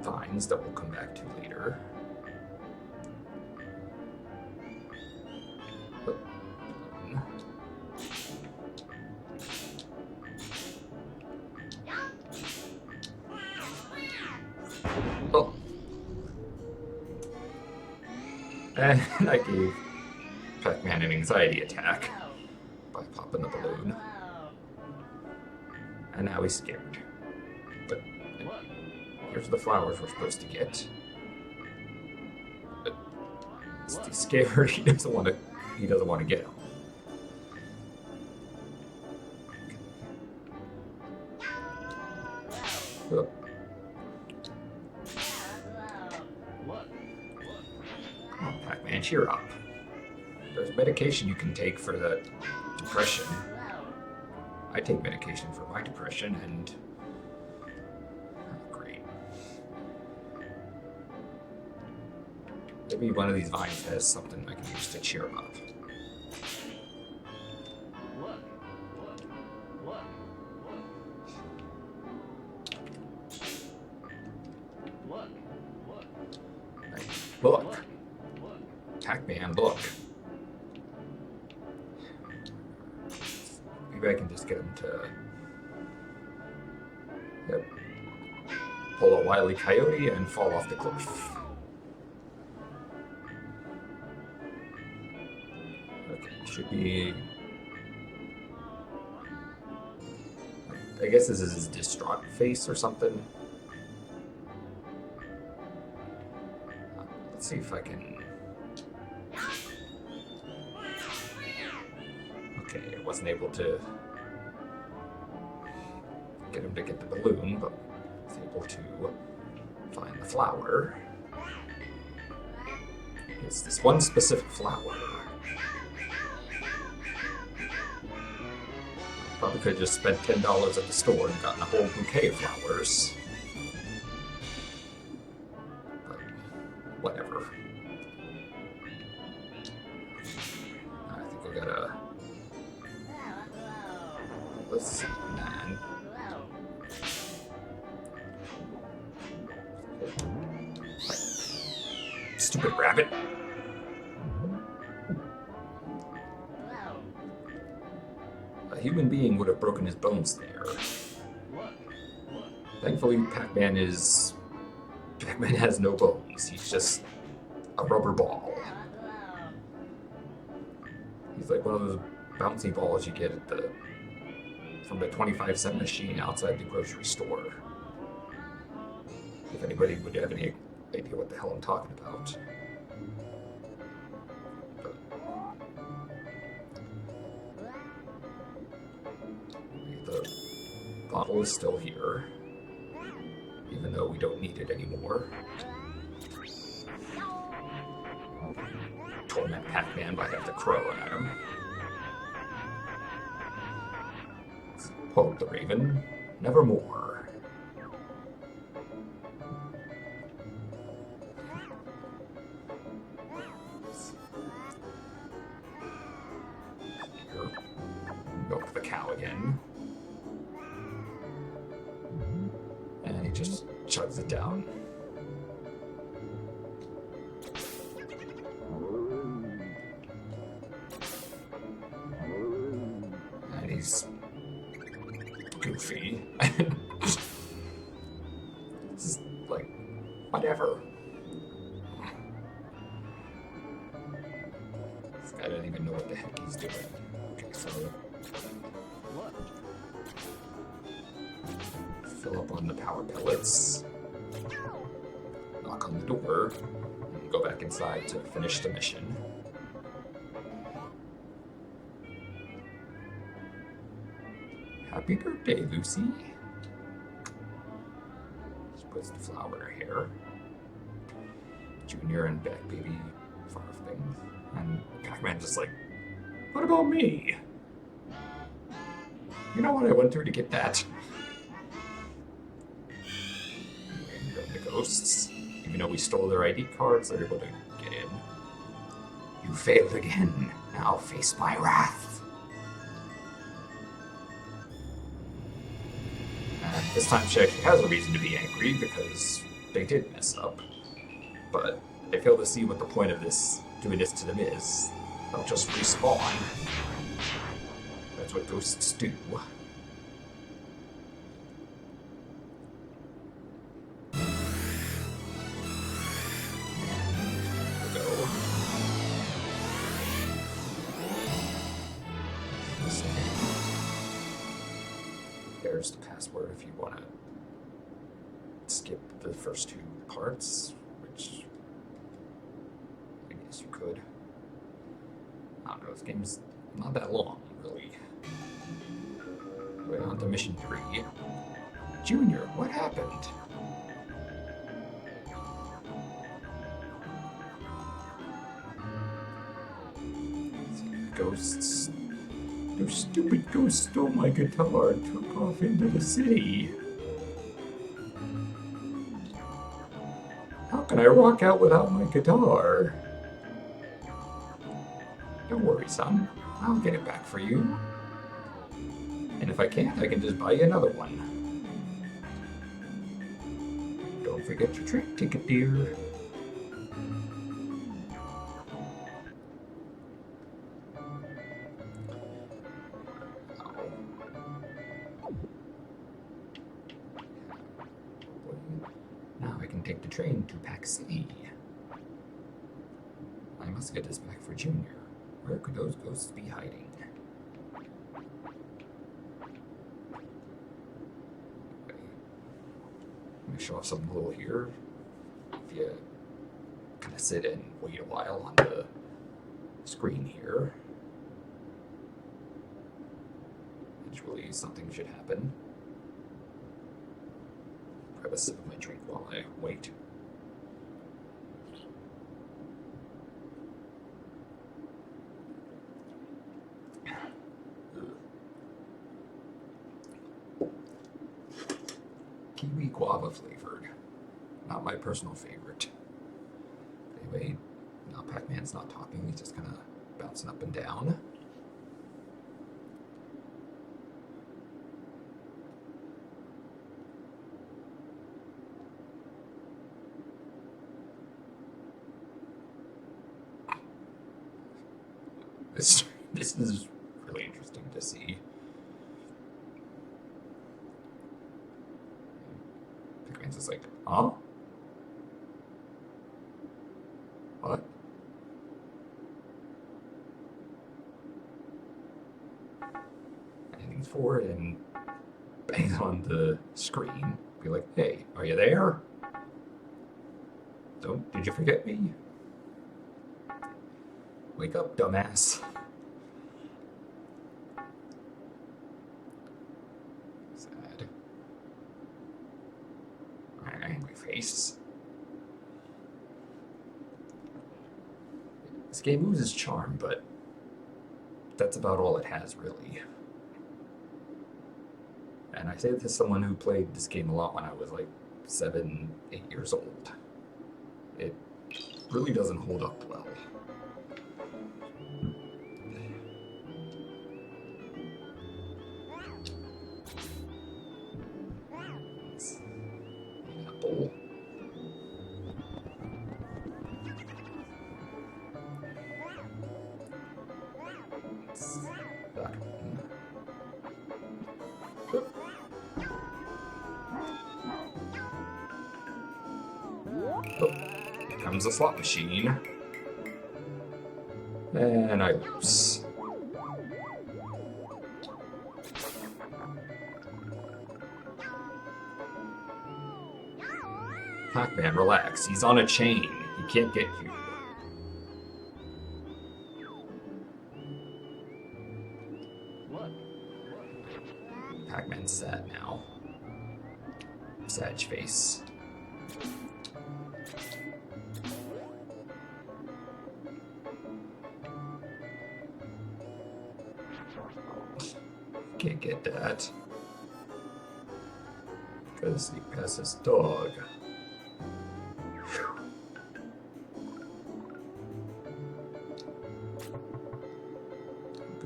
Vines that we'll come back to later. Oh. And I gave Pac-Man an anxiety attack by popping the balloon. And now he's scared. But here's the flowers we're supposed to get. But he's scared. He doesn't want to get them. Oh. Come on, Pac-Man, cheer up. There's medication you can take for the depression. I take medication for my depression, and great. Maybe one of these vines has something I can use to cheer him up. Look. Pac-Man, look. Maybe I can just get him to pull a Wile E. Coyote and fall off the cliff. Okay, should be... I guess this is his distraught face or something. Let's see if I can... Okay, I wasn't able to get him to get the balloon, but I was able to find the flower. It's this one specific flower. Probably could have just spent $10 at the store and gotten a whole bouquet of flowers. But whatever. I think I gotta... Let's see, man. Stupid rabbit. A human being would have broken his bones there. Thankfully, Pac-Man has no bones. He's just a rubber ball. He's like one of those bouncy balls you get at from the 25-cent machine outside the grocery store. If anybody would have any idea what the hell I'm talking about. The bottle is still here, even though we don't need it anymore. Torment Pac-Man by having the crow at him. Quote the Raven, nevermore. Here, milk the cow again. And he just chugs it down. And he's goofy. This is like, whatever. This guy doesn't even know what the heck he's doing. Okay, so fill up on the power pellets, knock on the door, and go back inside to finish the mission. Happy birthday, Lucy. She puts the flower in her hair. Junior and Back Baby far off things. And Pac-Man just like, what about me? You know what I went through to get that? And the ghosts, even though we stole their ID cards, they're able to get in. You failed again. Now face my wrath. And this time she actually has a reason to be angry because they did mess up. But I fail to see what the point of this, doing this to them is. They'll just respawn. That's what ghosts do. There's the password if you want to skip the first two parts, which I guess you could. I don't know, this game's not that long, really. We're on to mission 3. Junior, what happened? Ghosts. Those stupid ghosts stole my guitar and took off into the city. How can I rock out without my guitar? Don't worry, son. I'll get it back for you. And if I can't, I can just buy you another one. Don't forget your train ticket, dear. Now I can take the train to Pac City. I must get this back for Junior. Where could those ghosts be hiding? Okay. Let me show off something little here. If you kind of sit and wait a while on the screen here, eventually something should happen. Grab a sip of my drink while I wait. Kiwi guava flavored. Not my personal favorite. Anyway, now Pac-Man's not talking, he's just kind of bouncing up and down. This is really interesting to see. Pac-Man's just like, huh? What? And he leans forward and bangs on the screen. Be like, hey, are you there? Did you forget me? Wake up, dumbass. Sad. Angry face. This game loses charm, but that's about all it has, really. And I say this as someone who played this game a lot when I was like 7, 8 years old. It really doesn't hold up well. Apple. That one. Oh, here comes a slot machine. And I lose. Pac-Man, relax. He's on a chain. He can't get you. What? Pac-Man's sad now. Sad face. Can't get that. Because he passes dog.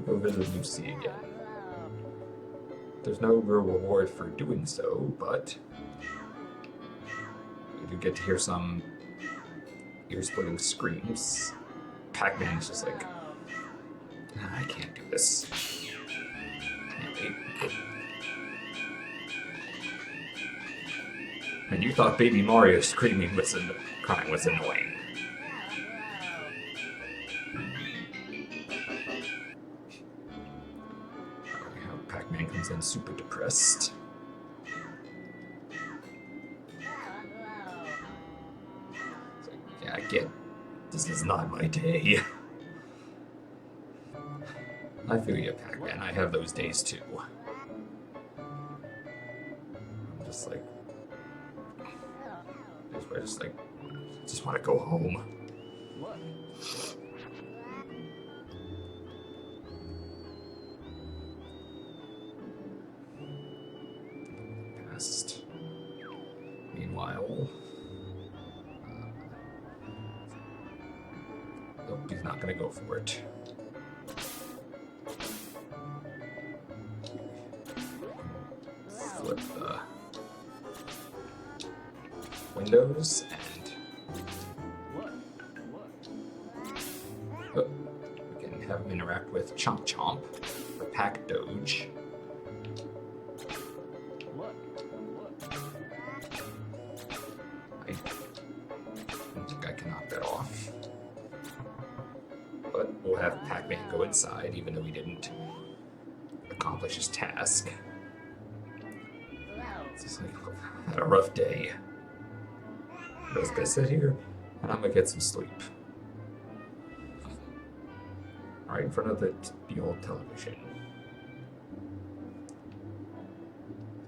Go visit Lucy again. There's no real reward for doing so, but we do get to hear some ear-splitting screams. Pac-Man is just like, I can't do this. Can't wait. And you thought Baby Mario screaming was crying was annoying. Pac-Man comes in super depressed. It's like, yeah, I get this is not my day. I feel you, Pac-Man. I have those days too. I'm just like, I just want to go home. Past. Meanwhile, nope, he's not gonna go for it. Flip the windows and oh, we can have him interact with Chomp Chomp or Pac Doge. I don't think I can knock that off. But we'll have Pac-Man go inside, even though he didn't accomplish his task. It's just like, I had a rough day. I'm just gonna sit here and I'm gonna get some sleep. Right in front of the old television.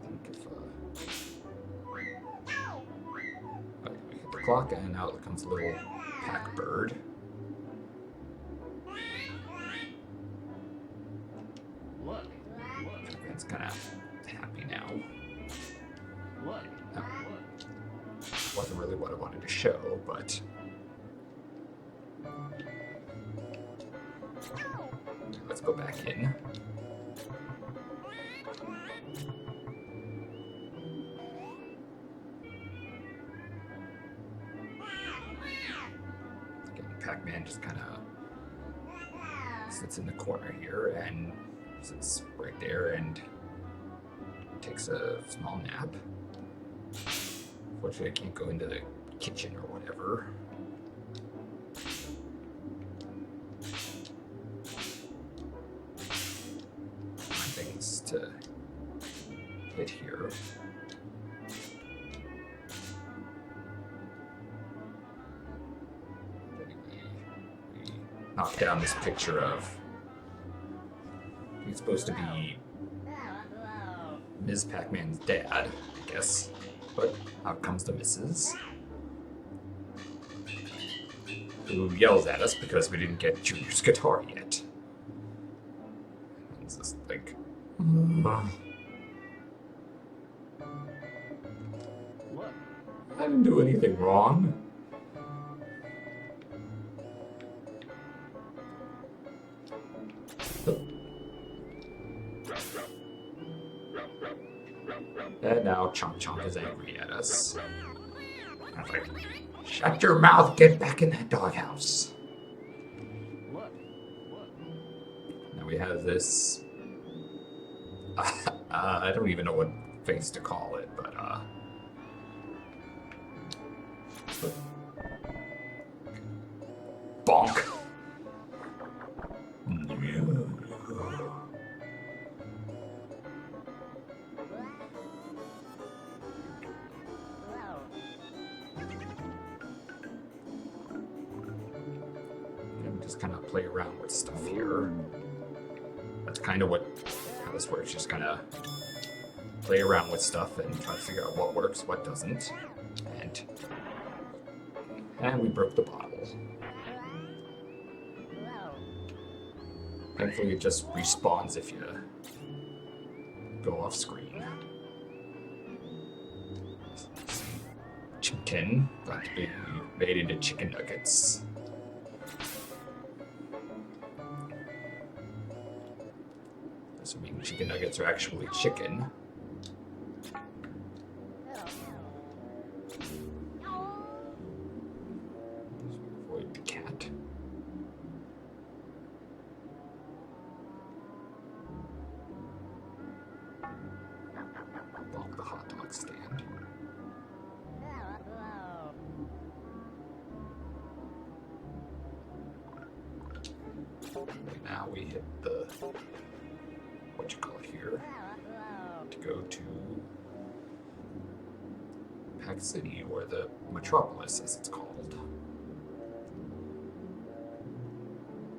I think if we hit the clock and out comes a little Pac bird. Pac-Man's kind of happy now. Wasn't really what I wanted to show, but let's go back in. Again, Pac-Man just kind of sits in the corner here and sits right there and takes a small nap. Unfortunately, I can't go into the kitchen or whatever. Things to hit here. We knocked down this picture of. He's supposed to be Ms. Pac-Man's dad, I guess. But out comes the missus, who yells at us because we didn't get Junior's guitar yet. It's just like, I didn't do anything wrong. And now Chomp Chomp is angry at us. I was like, shut your mouth, get back in that doghouse. Now we have this, I don't even know what face to call it, but bonk. Just kind of play around with stuff here. That's kind of how this works. Just kind of play around with stuff and try to figure out what works, what doesn't. And we broke the bottle. Thankfully, it just respawns if you go off screen. Chicken got to be made into chicken nuggets. Assuming chicken nuggets are actually chicken. Avoid the cat. Block the hot dog stand. Now we hit the, what you call it here, to go to Pac City, or the Metropolis as it's called.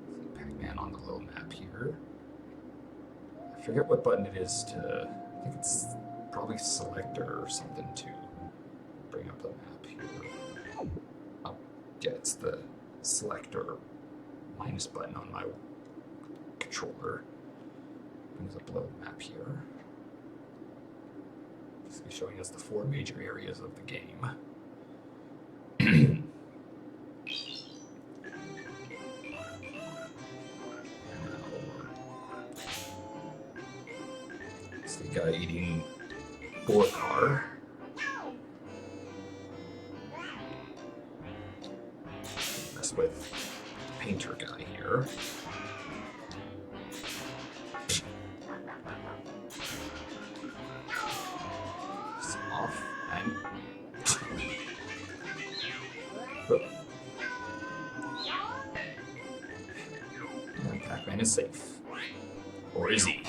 See Pac-Man on the little map here. I forget what button it is to, I think it's probably selector or something to bring up the map here. Oh, yeah, it's the selector minus button on my controller. Brings up the little map here. This is showing us the 4 major areas of the game. It's the guy eating Borkar. Mess with the painter guy here. Pac-Man is safe. Or is he?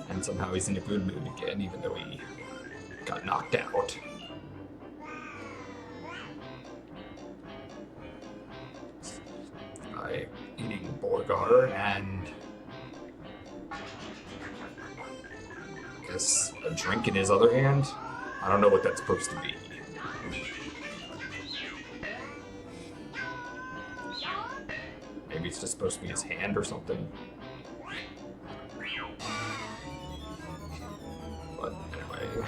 And somehow he's in a good mood again, even though he got knocked out. By eating Borgar and I guess a drink in his other hand. I don't know what that's supposed to be. Maybe it's just supposed to be his hand or something. But anyway.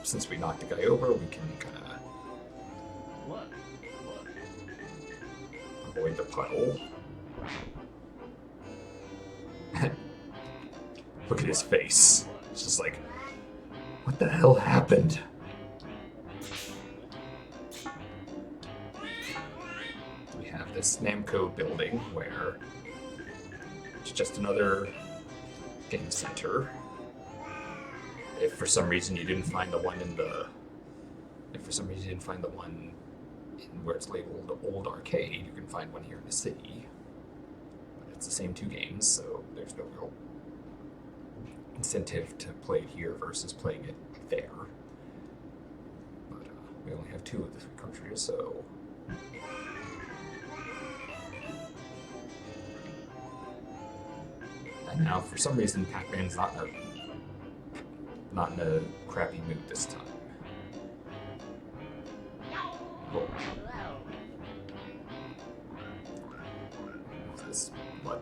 Since we knocked the guy over, we can kind of avoid the puddle. Look at his face. It's just like, what the hell happened? We have this Namco building where it's just another game center. If for some reason you didn't find the one in the, where it's labeled Old Arcade, you can find one here in the city. But it's the same 2 games, so there's no real incentive to play it here versus playing it there. But we only have 2 of the 3 countries, so. And now, for some reason, Pac-Man's not in a crappy mood this time. Oh. This mud,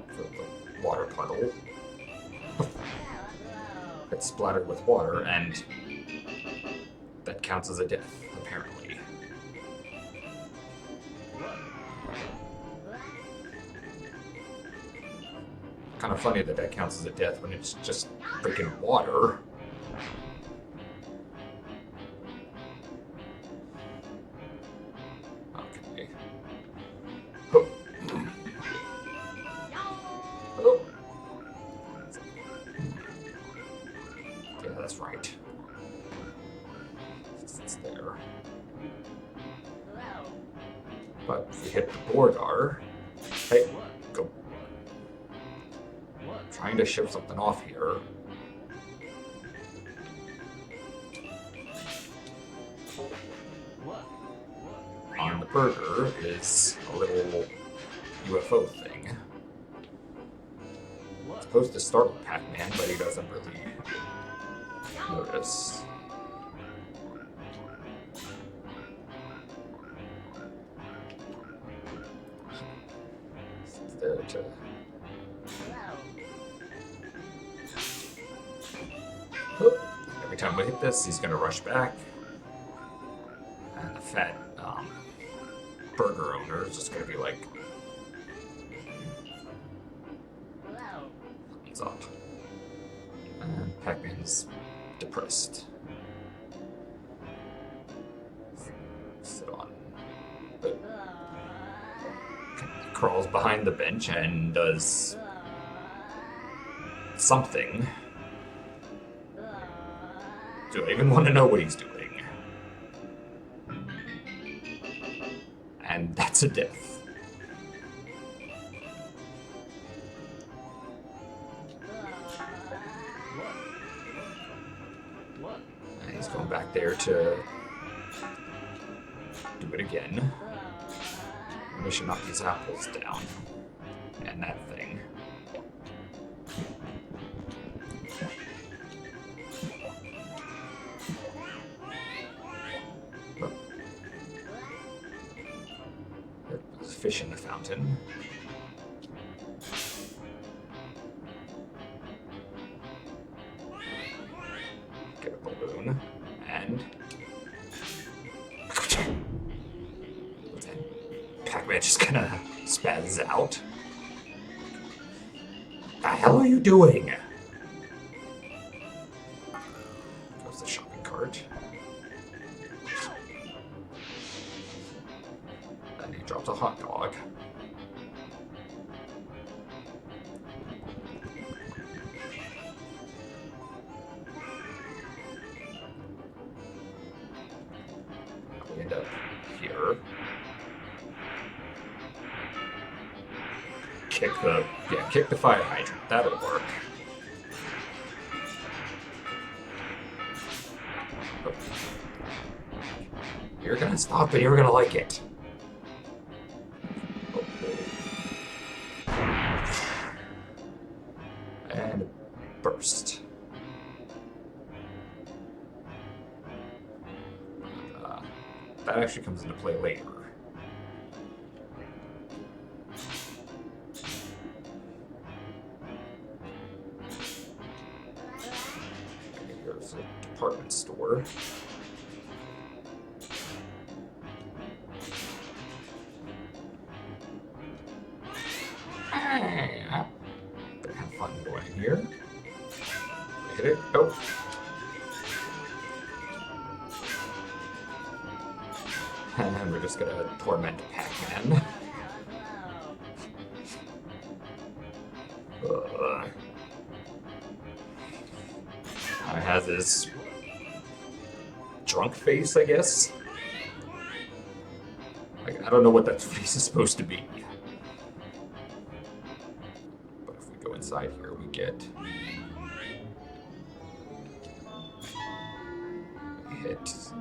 the water puddle. It's splattered with water, and that counts as a death, apparently. Kind of funny that counts as a death when it's just freaking water. Okay. Oh. Oh. Yeah, that's right. It's there. But if we hit the border, hey, go. Trying to ship something off here. On the burger is a little UFO thing. It's supposed to start with Pac-Man, but he doesn't really notice. It's there to... Oh, every time we hit this, he's gonna rush back. And the fat burger owner is just gonna be like, thumbs up. And Pac-Man's depressed. Sit on. But crawls behind the bench and does something. Do I even want to know what he's doing? And that's a death. And he's going back there to do it again. We should knock these apples down. And that thing. There's a fish in the fountain. Get a balloon. And... Pac-Man just kinda spazzes out. The hell are you doing? Goes the shopping cart. And he drops a hot dog. We end up here. Kick the fire hydrant. That'll work. Oh. You're gonna stop and you're gonna like it. And burst. That actually comes into play later. Here's a department store. Gonna have fun going in here. Hit it. Oh. And we're just gonna torment Pac-Man. Has his drunk face, I guess. Like, I don't know what that face is supposed to be. But if we go inside here, we get hit.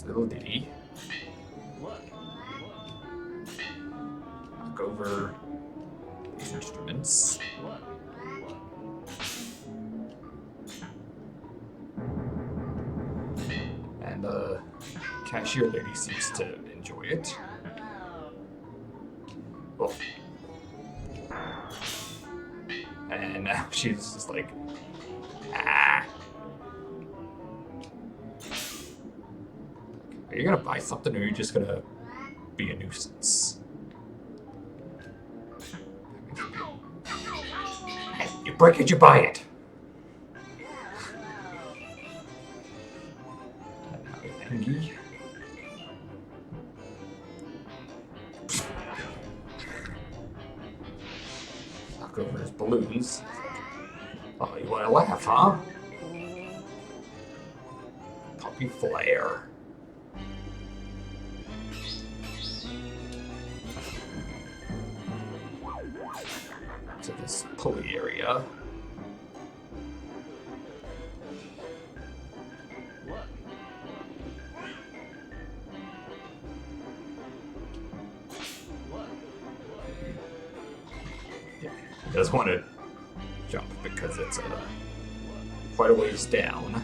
Little ditty. Knock over these instruments. And the cashier lady seems to enjoy it. Oh. And now she's just like, ah. Are you gonna buy something or are you just gonna be a nuisance? Hey, you break it, you buy it! And now with Engie. Look over his balloons. Oh, you want to laugh, huh? Puppy flare. To this pulley area. He does want to jump because it's quite a ways down.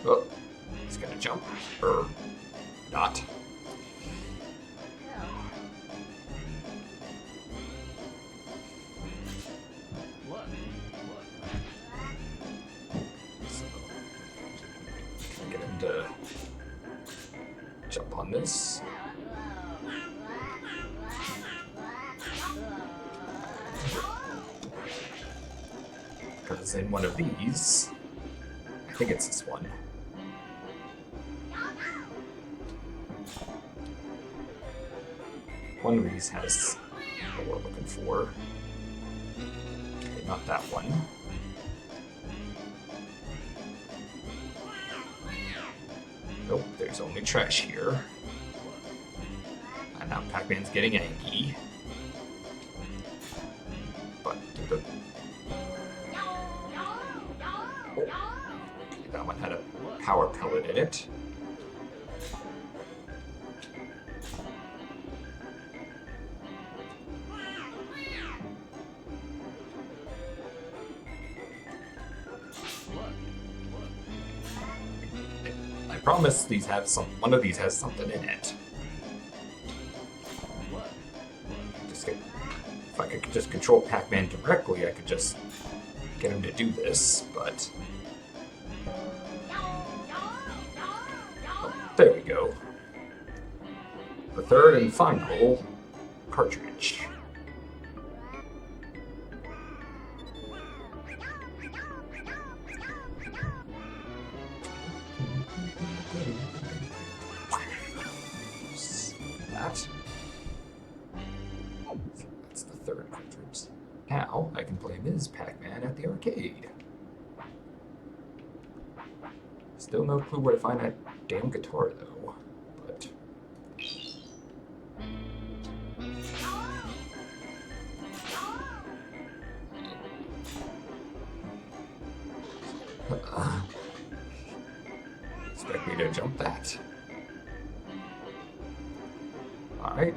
Oh, he's gonna jump, or not. So, can I get him to jump on this? Because in one of these, I think it's this one. One of these has what we're looking for. Okay, not that one. Nope, there's only trash here. And now Pac-Man's getting angry. But the... Oh, okay, that one had a power pellet in it. I promise these have one of these has something in it. If I could just control Pac-Man directly, I could just get him to do this, but... Oh, there we go. The third and final cartridge. That. That's the third cartridge. Now I can play Ms. Pac-Man at the arcade. Still no clue where to find that damn guitar though, but... Expect me to jump that. Alright.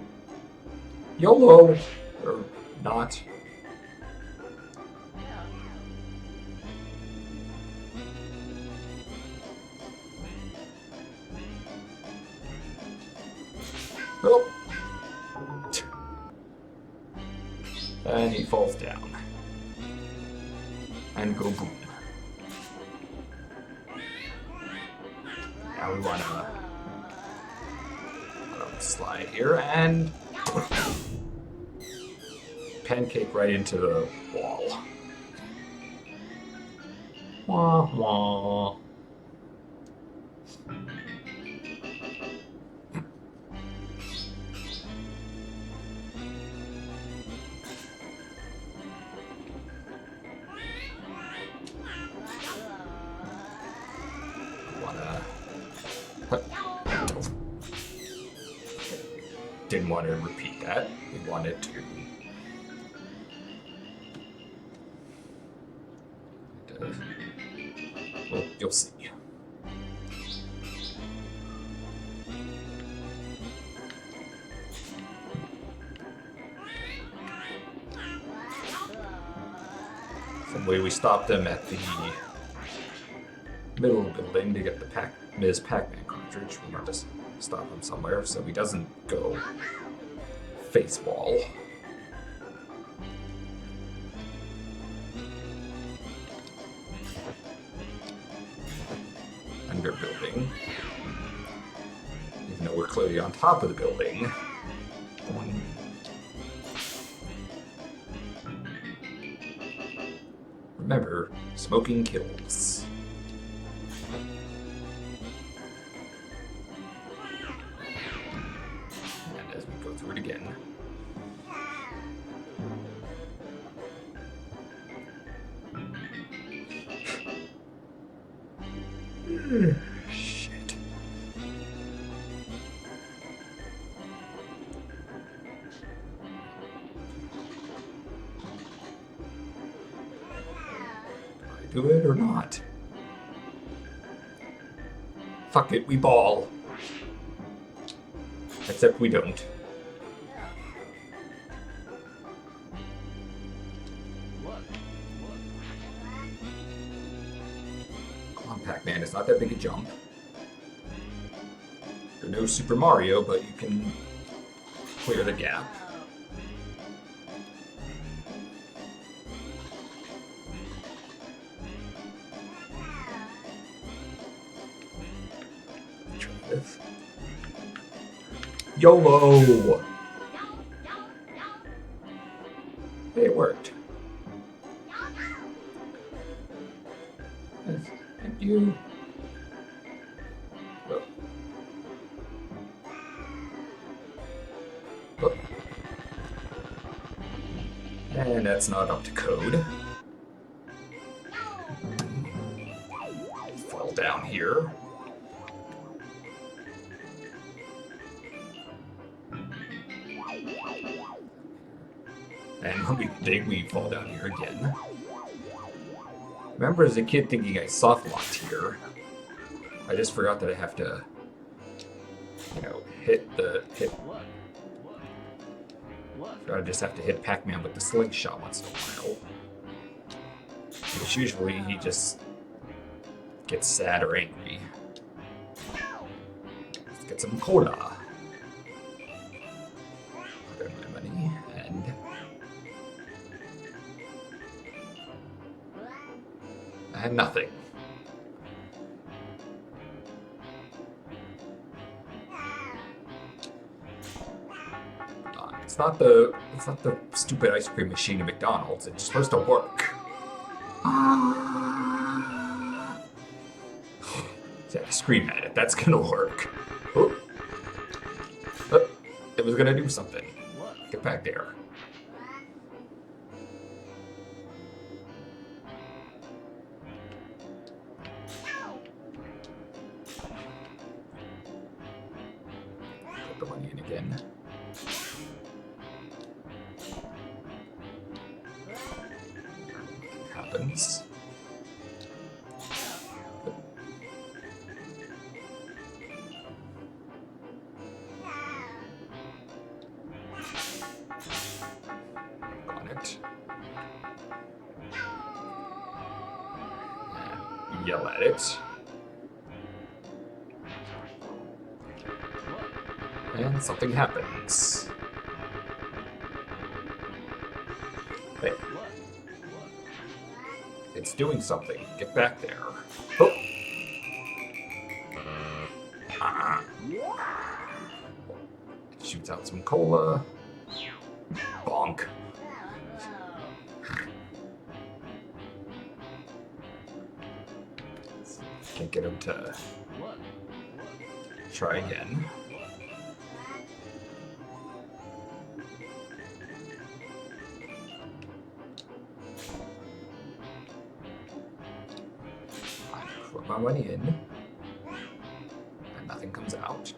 YOLO! Or not. Oh! And he falls down. And go boom. Now we wanna slide here and pancake right into the wall. Wah wah. Didn't want to repeat that. We wanted to. Well, you'll see. Some way we stopped them at the middle of the building to get the Ms. Pac-Man cartridge. We want to stop him somewhere so he doesn't go face wall. Under building. Even though we're clearly on top of the building. Remember, smoking kills. do it or not? Fuck it, we ball. Except we don't. Come on, Pac-Man, it's not that big a jump. You're no Super Mario, but you can clear the gap. Try this. YOLO! Hey, it worked. Yes, thank you. Oh. Oh. And that's not up to code. Fall down here. And when we dig, we fall down here again. Remember as a kid thinking I soft locked here. I just forgot that I have to, you know, hit. I just have to hit Pac-Man with the slingshot once in a while. Which usually he just gets sad or angry. Let's get some cola. Put in my money and. And nothing. It's not the stupid ice cream machine at McDonald's. It's supposed to work. Yeah, scream at it. That's gonna work. Oh. Oh, it was gonna do something. Get back there. Put the money in again. Happens. On it. And yell at it. And something happens. Hey. It's doing something. Get back there. Oh. Shoots out some cola. Bonk. Can't get him to try again. Put my money in, and nothing comes out.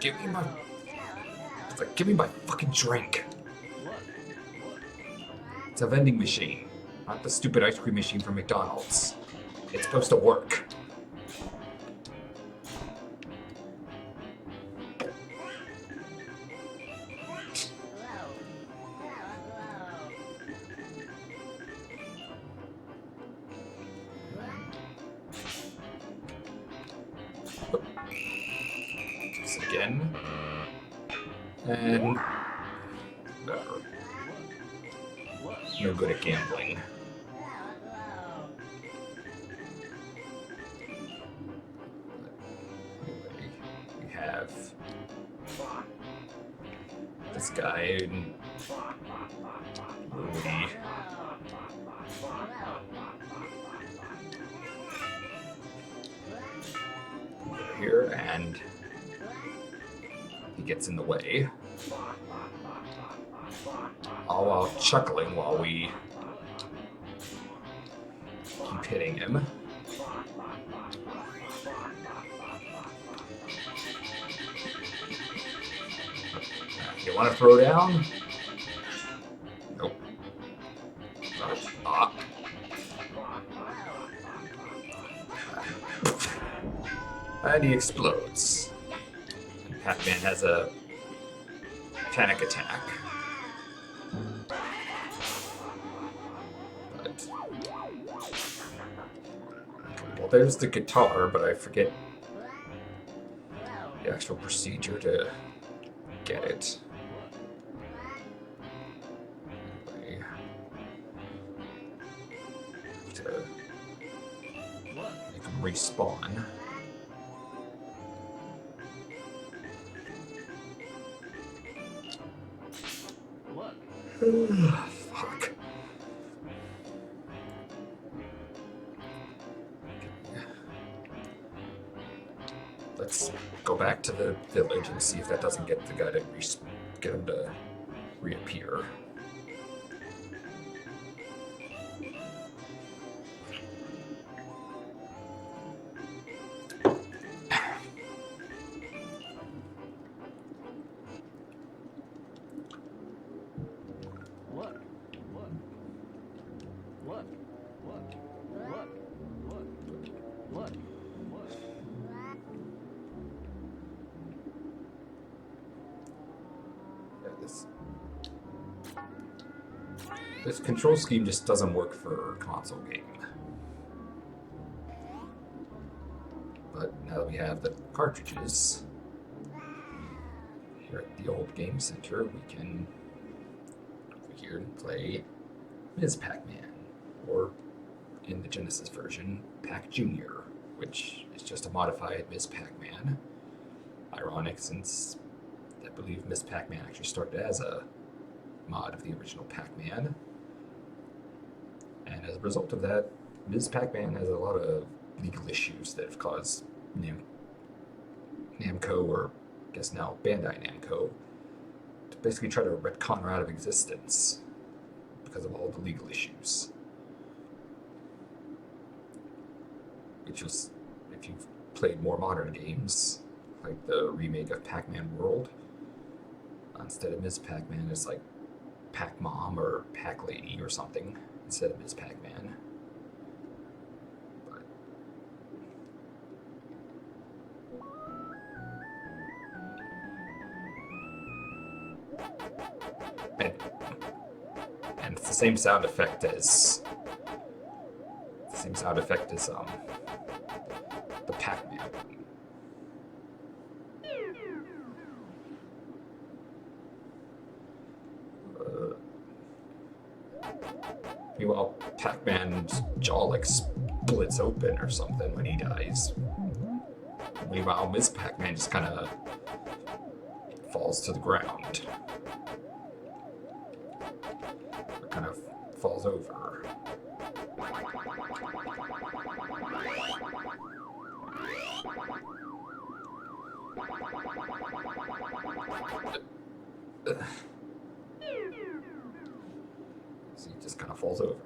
Give me my... It's like, give me my fucking drink. It's a vending machine, not the stupid ice cream machine from McDonald's. It's supposed to work. Again. And no good at gambling. Anyway, we have this guy in Rudy. Over here, and he gets in the way, all while chuckling while we keep hitting him. You want to throw down? Nope. And he explodes. And Pac-Man has a panic attack. But, well, there's the guitar, but I forget the actual procedure to get it. Anyway, to make him respawn. Fuck. Let's go back to the village and see if that doesn't get the guy to get him to reappear. This control scheme just doesn't work for a console game. But now that we have the cartridges here at the old game center, we can over here play Ms. Pac-Man, or in the Genesis version, Pac Jr., which is just a modified Ms. Pac-Man. Ironic, since I believe Ms. Pac-Man actually started as a mod of the original Pac-Man. And as a result of that, Ms. Pac-Man has a lot of legal issues that have caused Namco, or I guess now Bandai Namco, to basically try to retcon her out of existence because of all the legal issues. Which was, if you've played more modern games, like the remake of Pac-Man World, instead of Ms. Pac-Man, it's like Pac-Mom or Pac-Lady or something instead of Ms. Pac-Man. And it's the same sound effect as the Pac-Man. Meanwhile, Pac-Man's jaw like splits open or something when he dies. Meanwhile, Ms. Pac-Man just kind of falls to the ground. Or kind of falls over. So he just kind of falls over.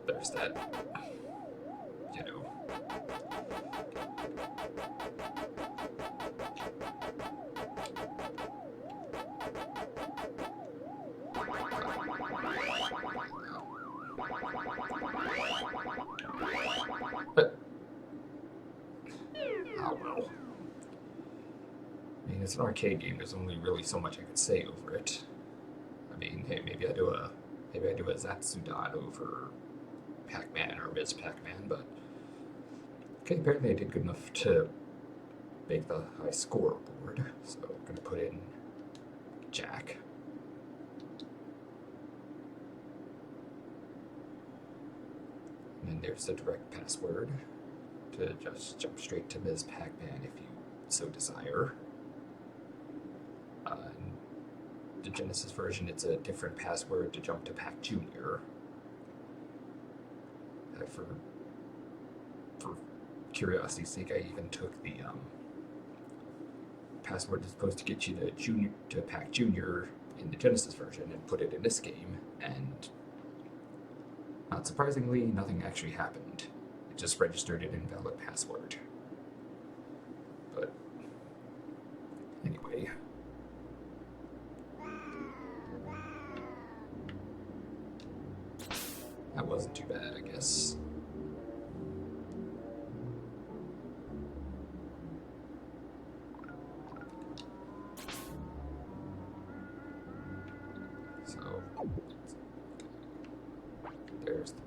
There's that, you know. Oh well. I mean, it's an arcade game. There's only really so much I could say over it. I mean, hey, maybe I do a Zatsudan over Pac-Man or Ms. Pac-Man, but okay, apparently I did good enough to make the high scoreboard, so I'm gonna put in Jack. And then there's the direct password to just jump straight to Ms. Pac-Man if you so desire. In the Genesis version, it's a different password to jump to Pac Jr. For curiosity's sake, I even took the password that's supposed to get you to Pac Jr. in the Genesis version and put it in this game, and not surprisingly, nothing actually happened. It just registered an invalid password. But anyway. That wasn't too bad, I guess. there's the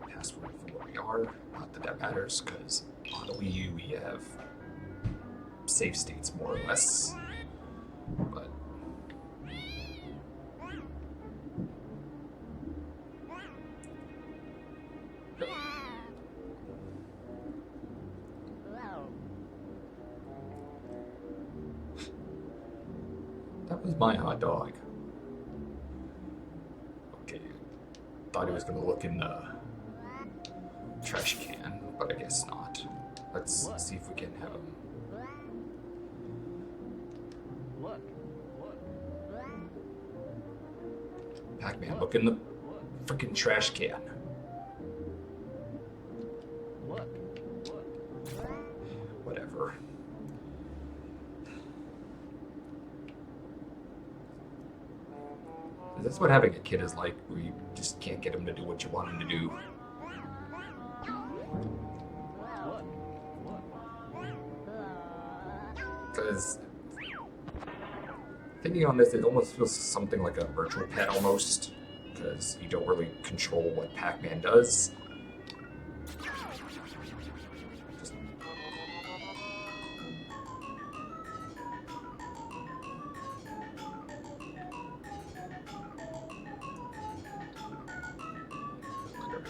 password for where we are. Not that that matters, because on the Wii U we have save states more or less. But that was my hot dog. Okay, thought he was gonna look in the trash can, but I guess not. Let's see if we can have him. Look. Pac-Man, look in the freaking trash can. Look. Whatever. That's what having a kid is like, where you just can't get him to do what you want him to do. Because thinking on this, it almost feels something like a virtual pet almost, because you don't really control what Pac-Man does. Just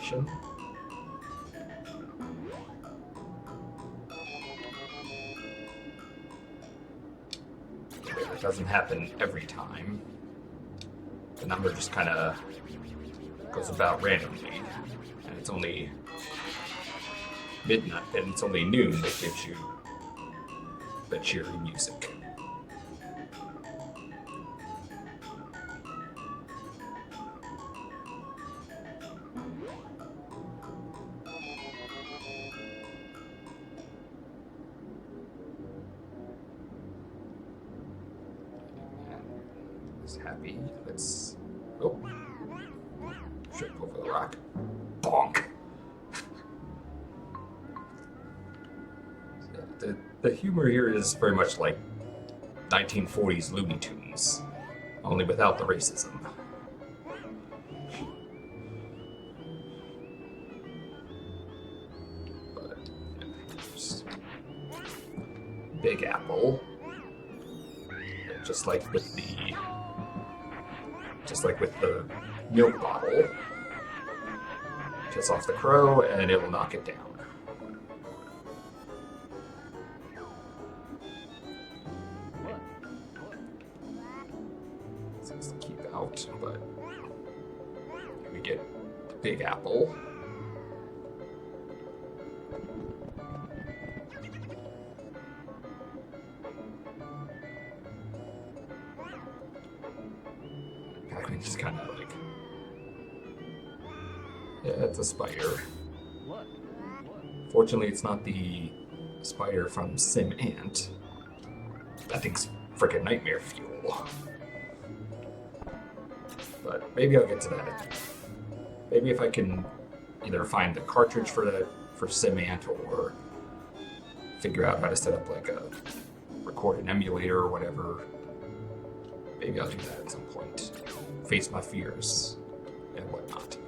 mission. It doesn't happen every time. The number just kind of goes about randomly, and it's only midnight, and it's only noon that gives you the cheery music. Happy. Let's. Oh. Trip over the rock. Bonk! Yeah, the humor here is very much like 1940s Looney Tunes, only without the racism. But, Big Apple. Just like with the milk bottle, just off the crow and it will knock it down. Seems to keep out, but we get the Big Apple. Just kind of like, yeah, it's a spider. Fortunately, it's not the spider from Sim Ant. That thing's freaking nightmare fuel. But maybe I'll get to that. Maybe if I can either find the cartridge for Sim Ant or figure out how to set up like a record an emulator or whatever. Maybe I'll do that at some point. Face my fears and whatnot.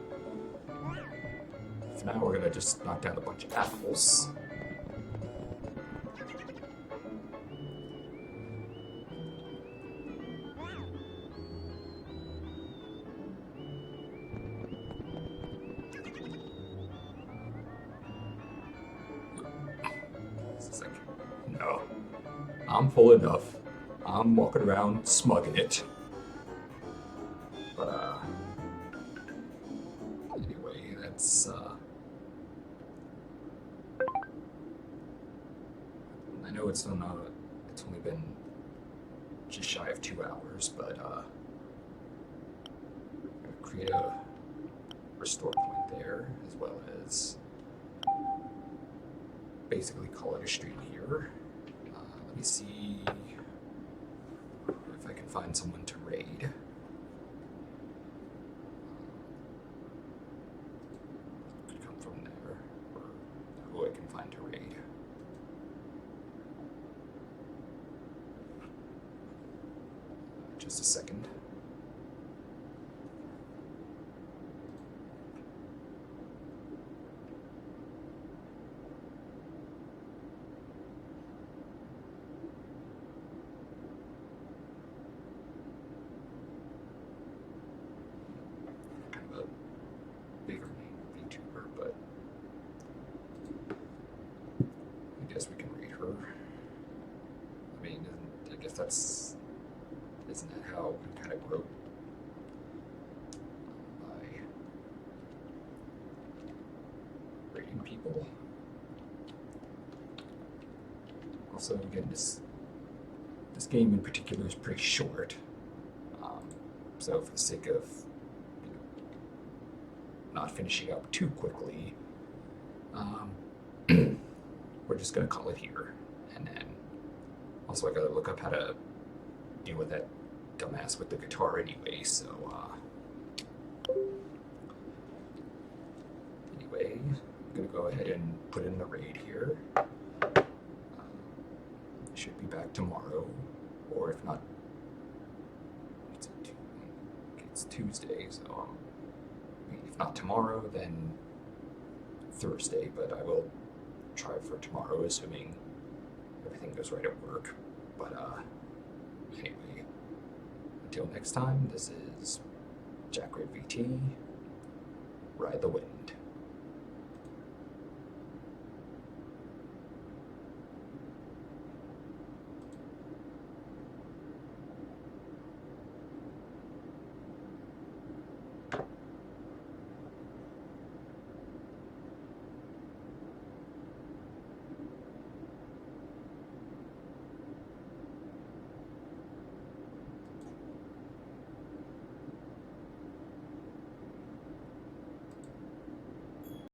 For now, we're gonna just knock down a bunch of apples. It's like, no, I'm full enough. I'm walking around smugging it. But, anyway, that's, I know it's not, it's only been just shy of 2 hours, but, create a restore point there, as well as basically call it a stream here. Let me see if I can find someone to raid. Could come from there, or who I can find to raid. Just a second. that's isn't that how we kind of grow by rating people? Also, again, this game in particular is pretty short, so for the sake of not finishing up too quickly, we're just gonna call it here. And then also I gotta look up how to deal with that dumbass with the guitar anyway, so anyway, I'm gonna go ahead and put in the raid here. Should be back tomorrow, or if not, it's Tuesday, so if not tomorrow, then Thursday, but I will try for tomorrow, assuming everything goes right at work. But anyway, until next time, this is Jack Red VT. Ride the wind.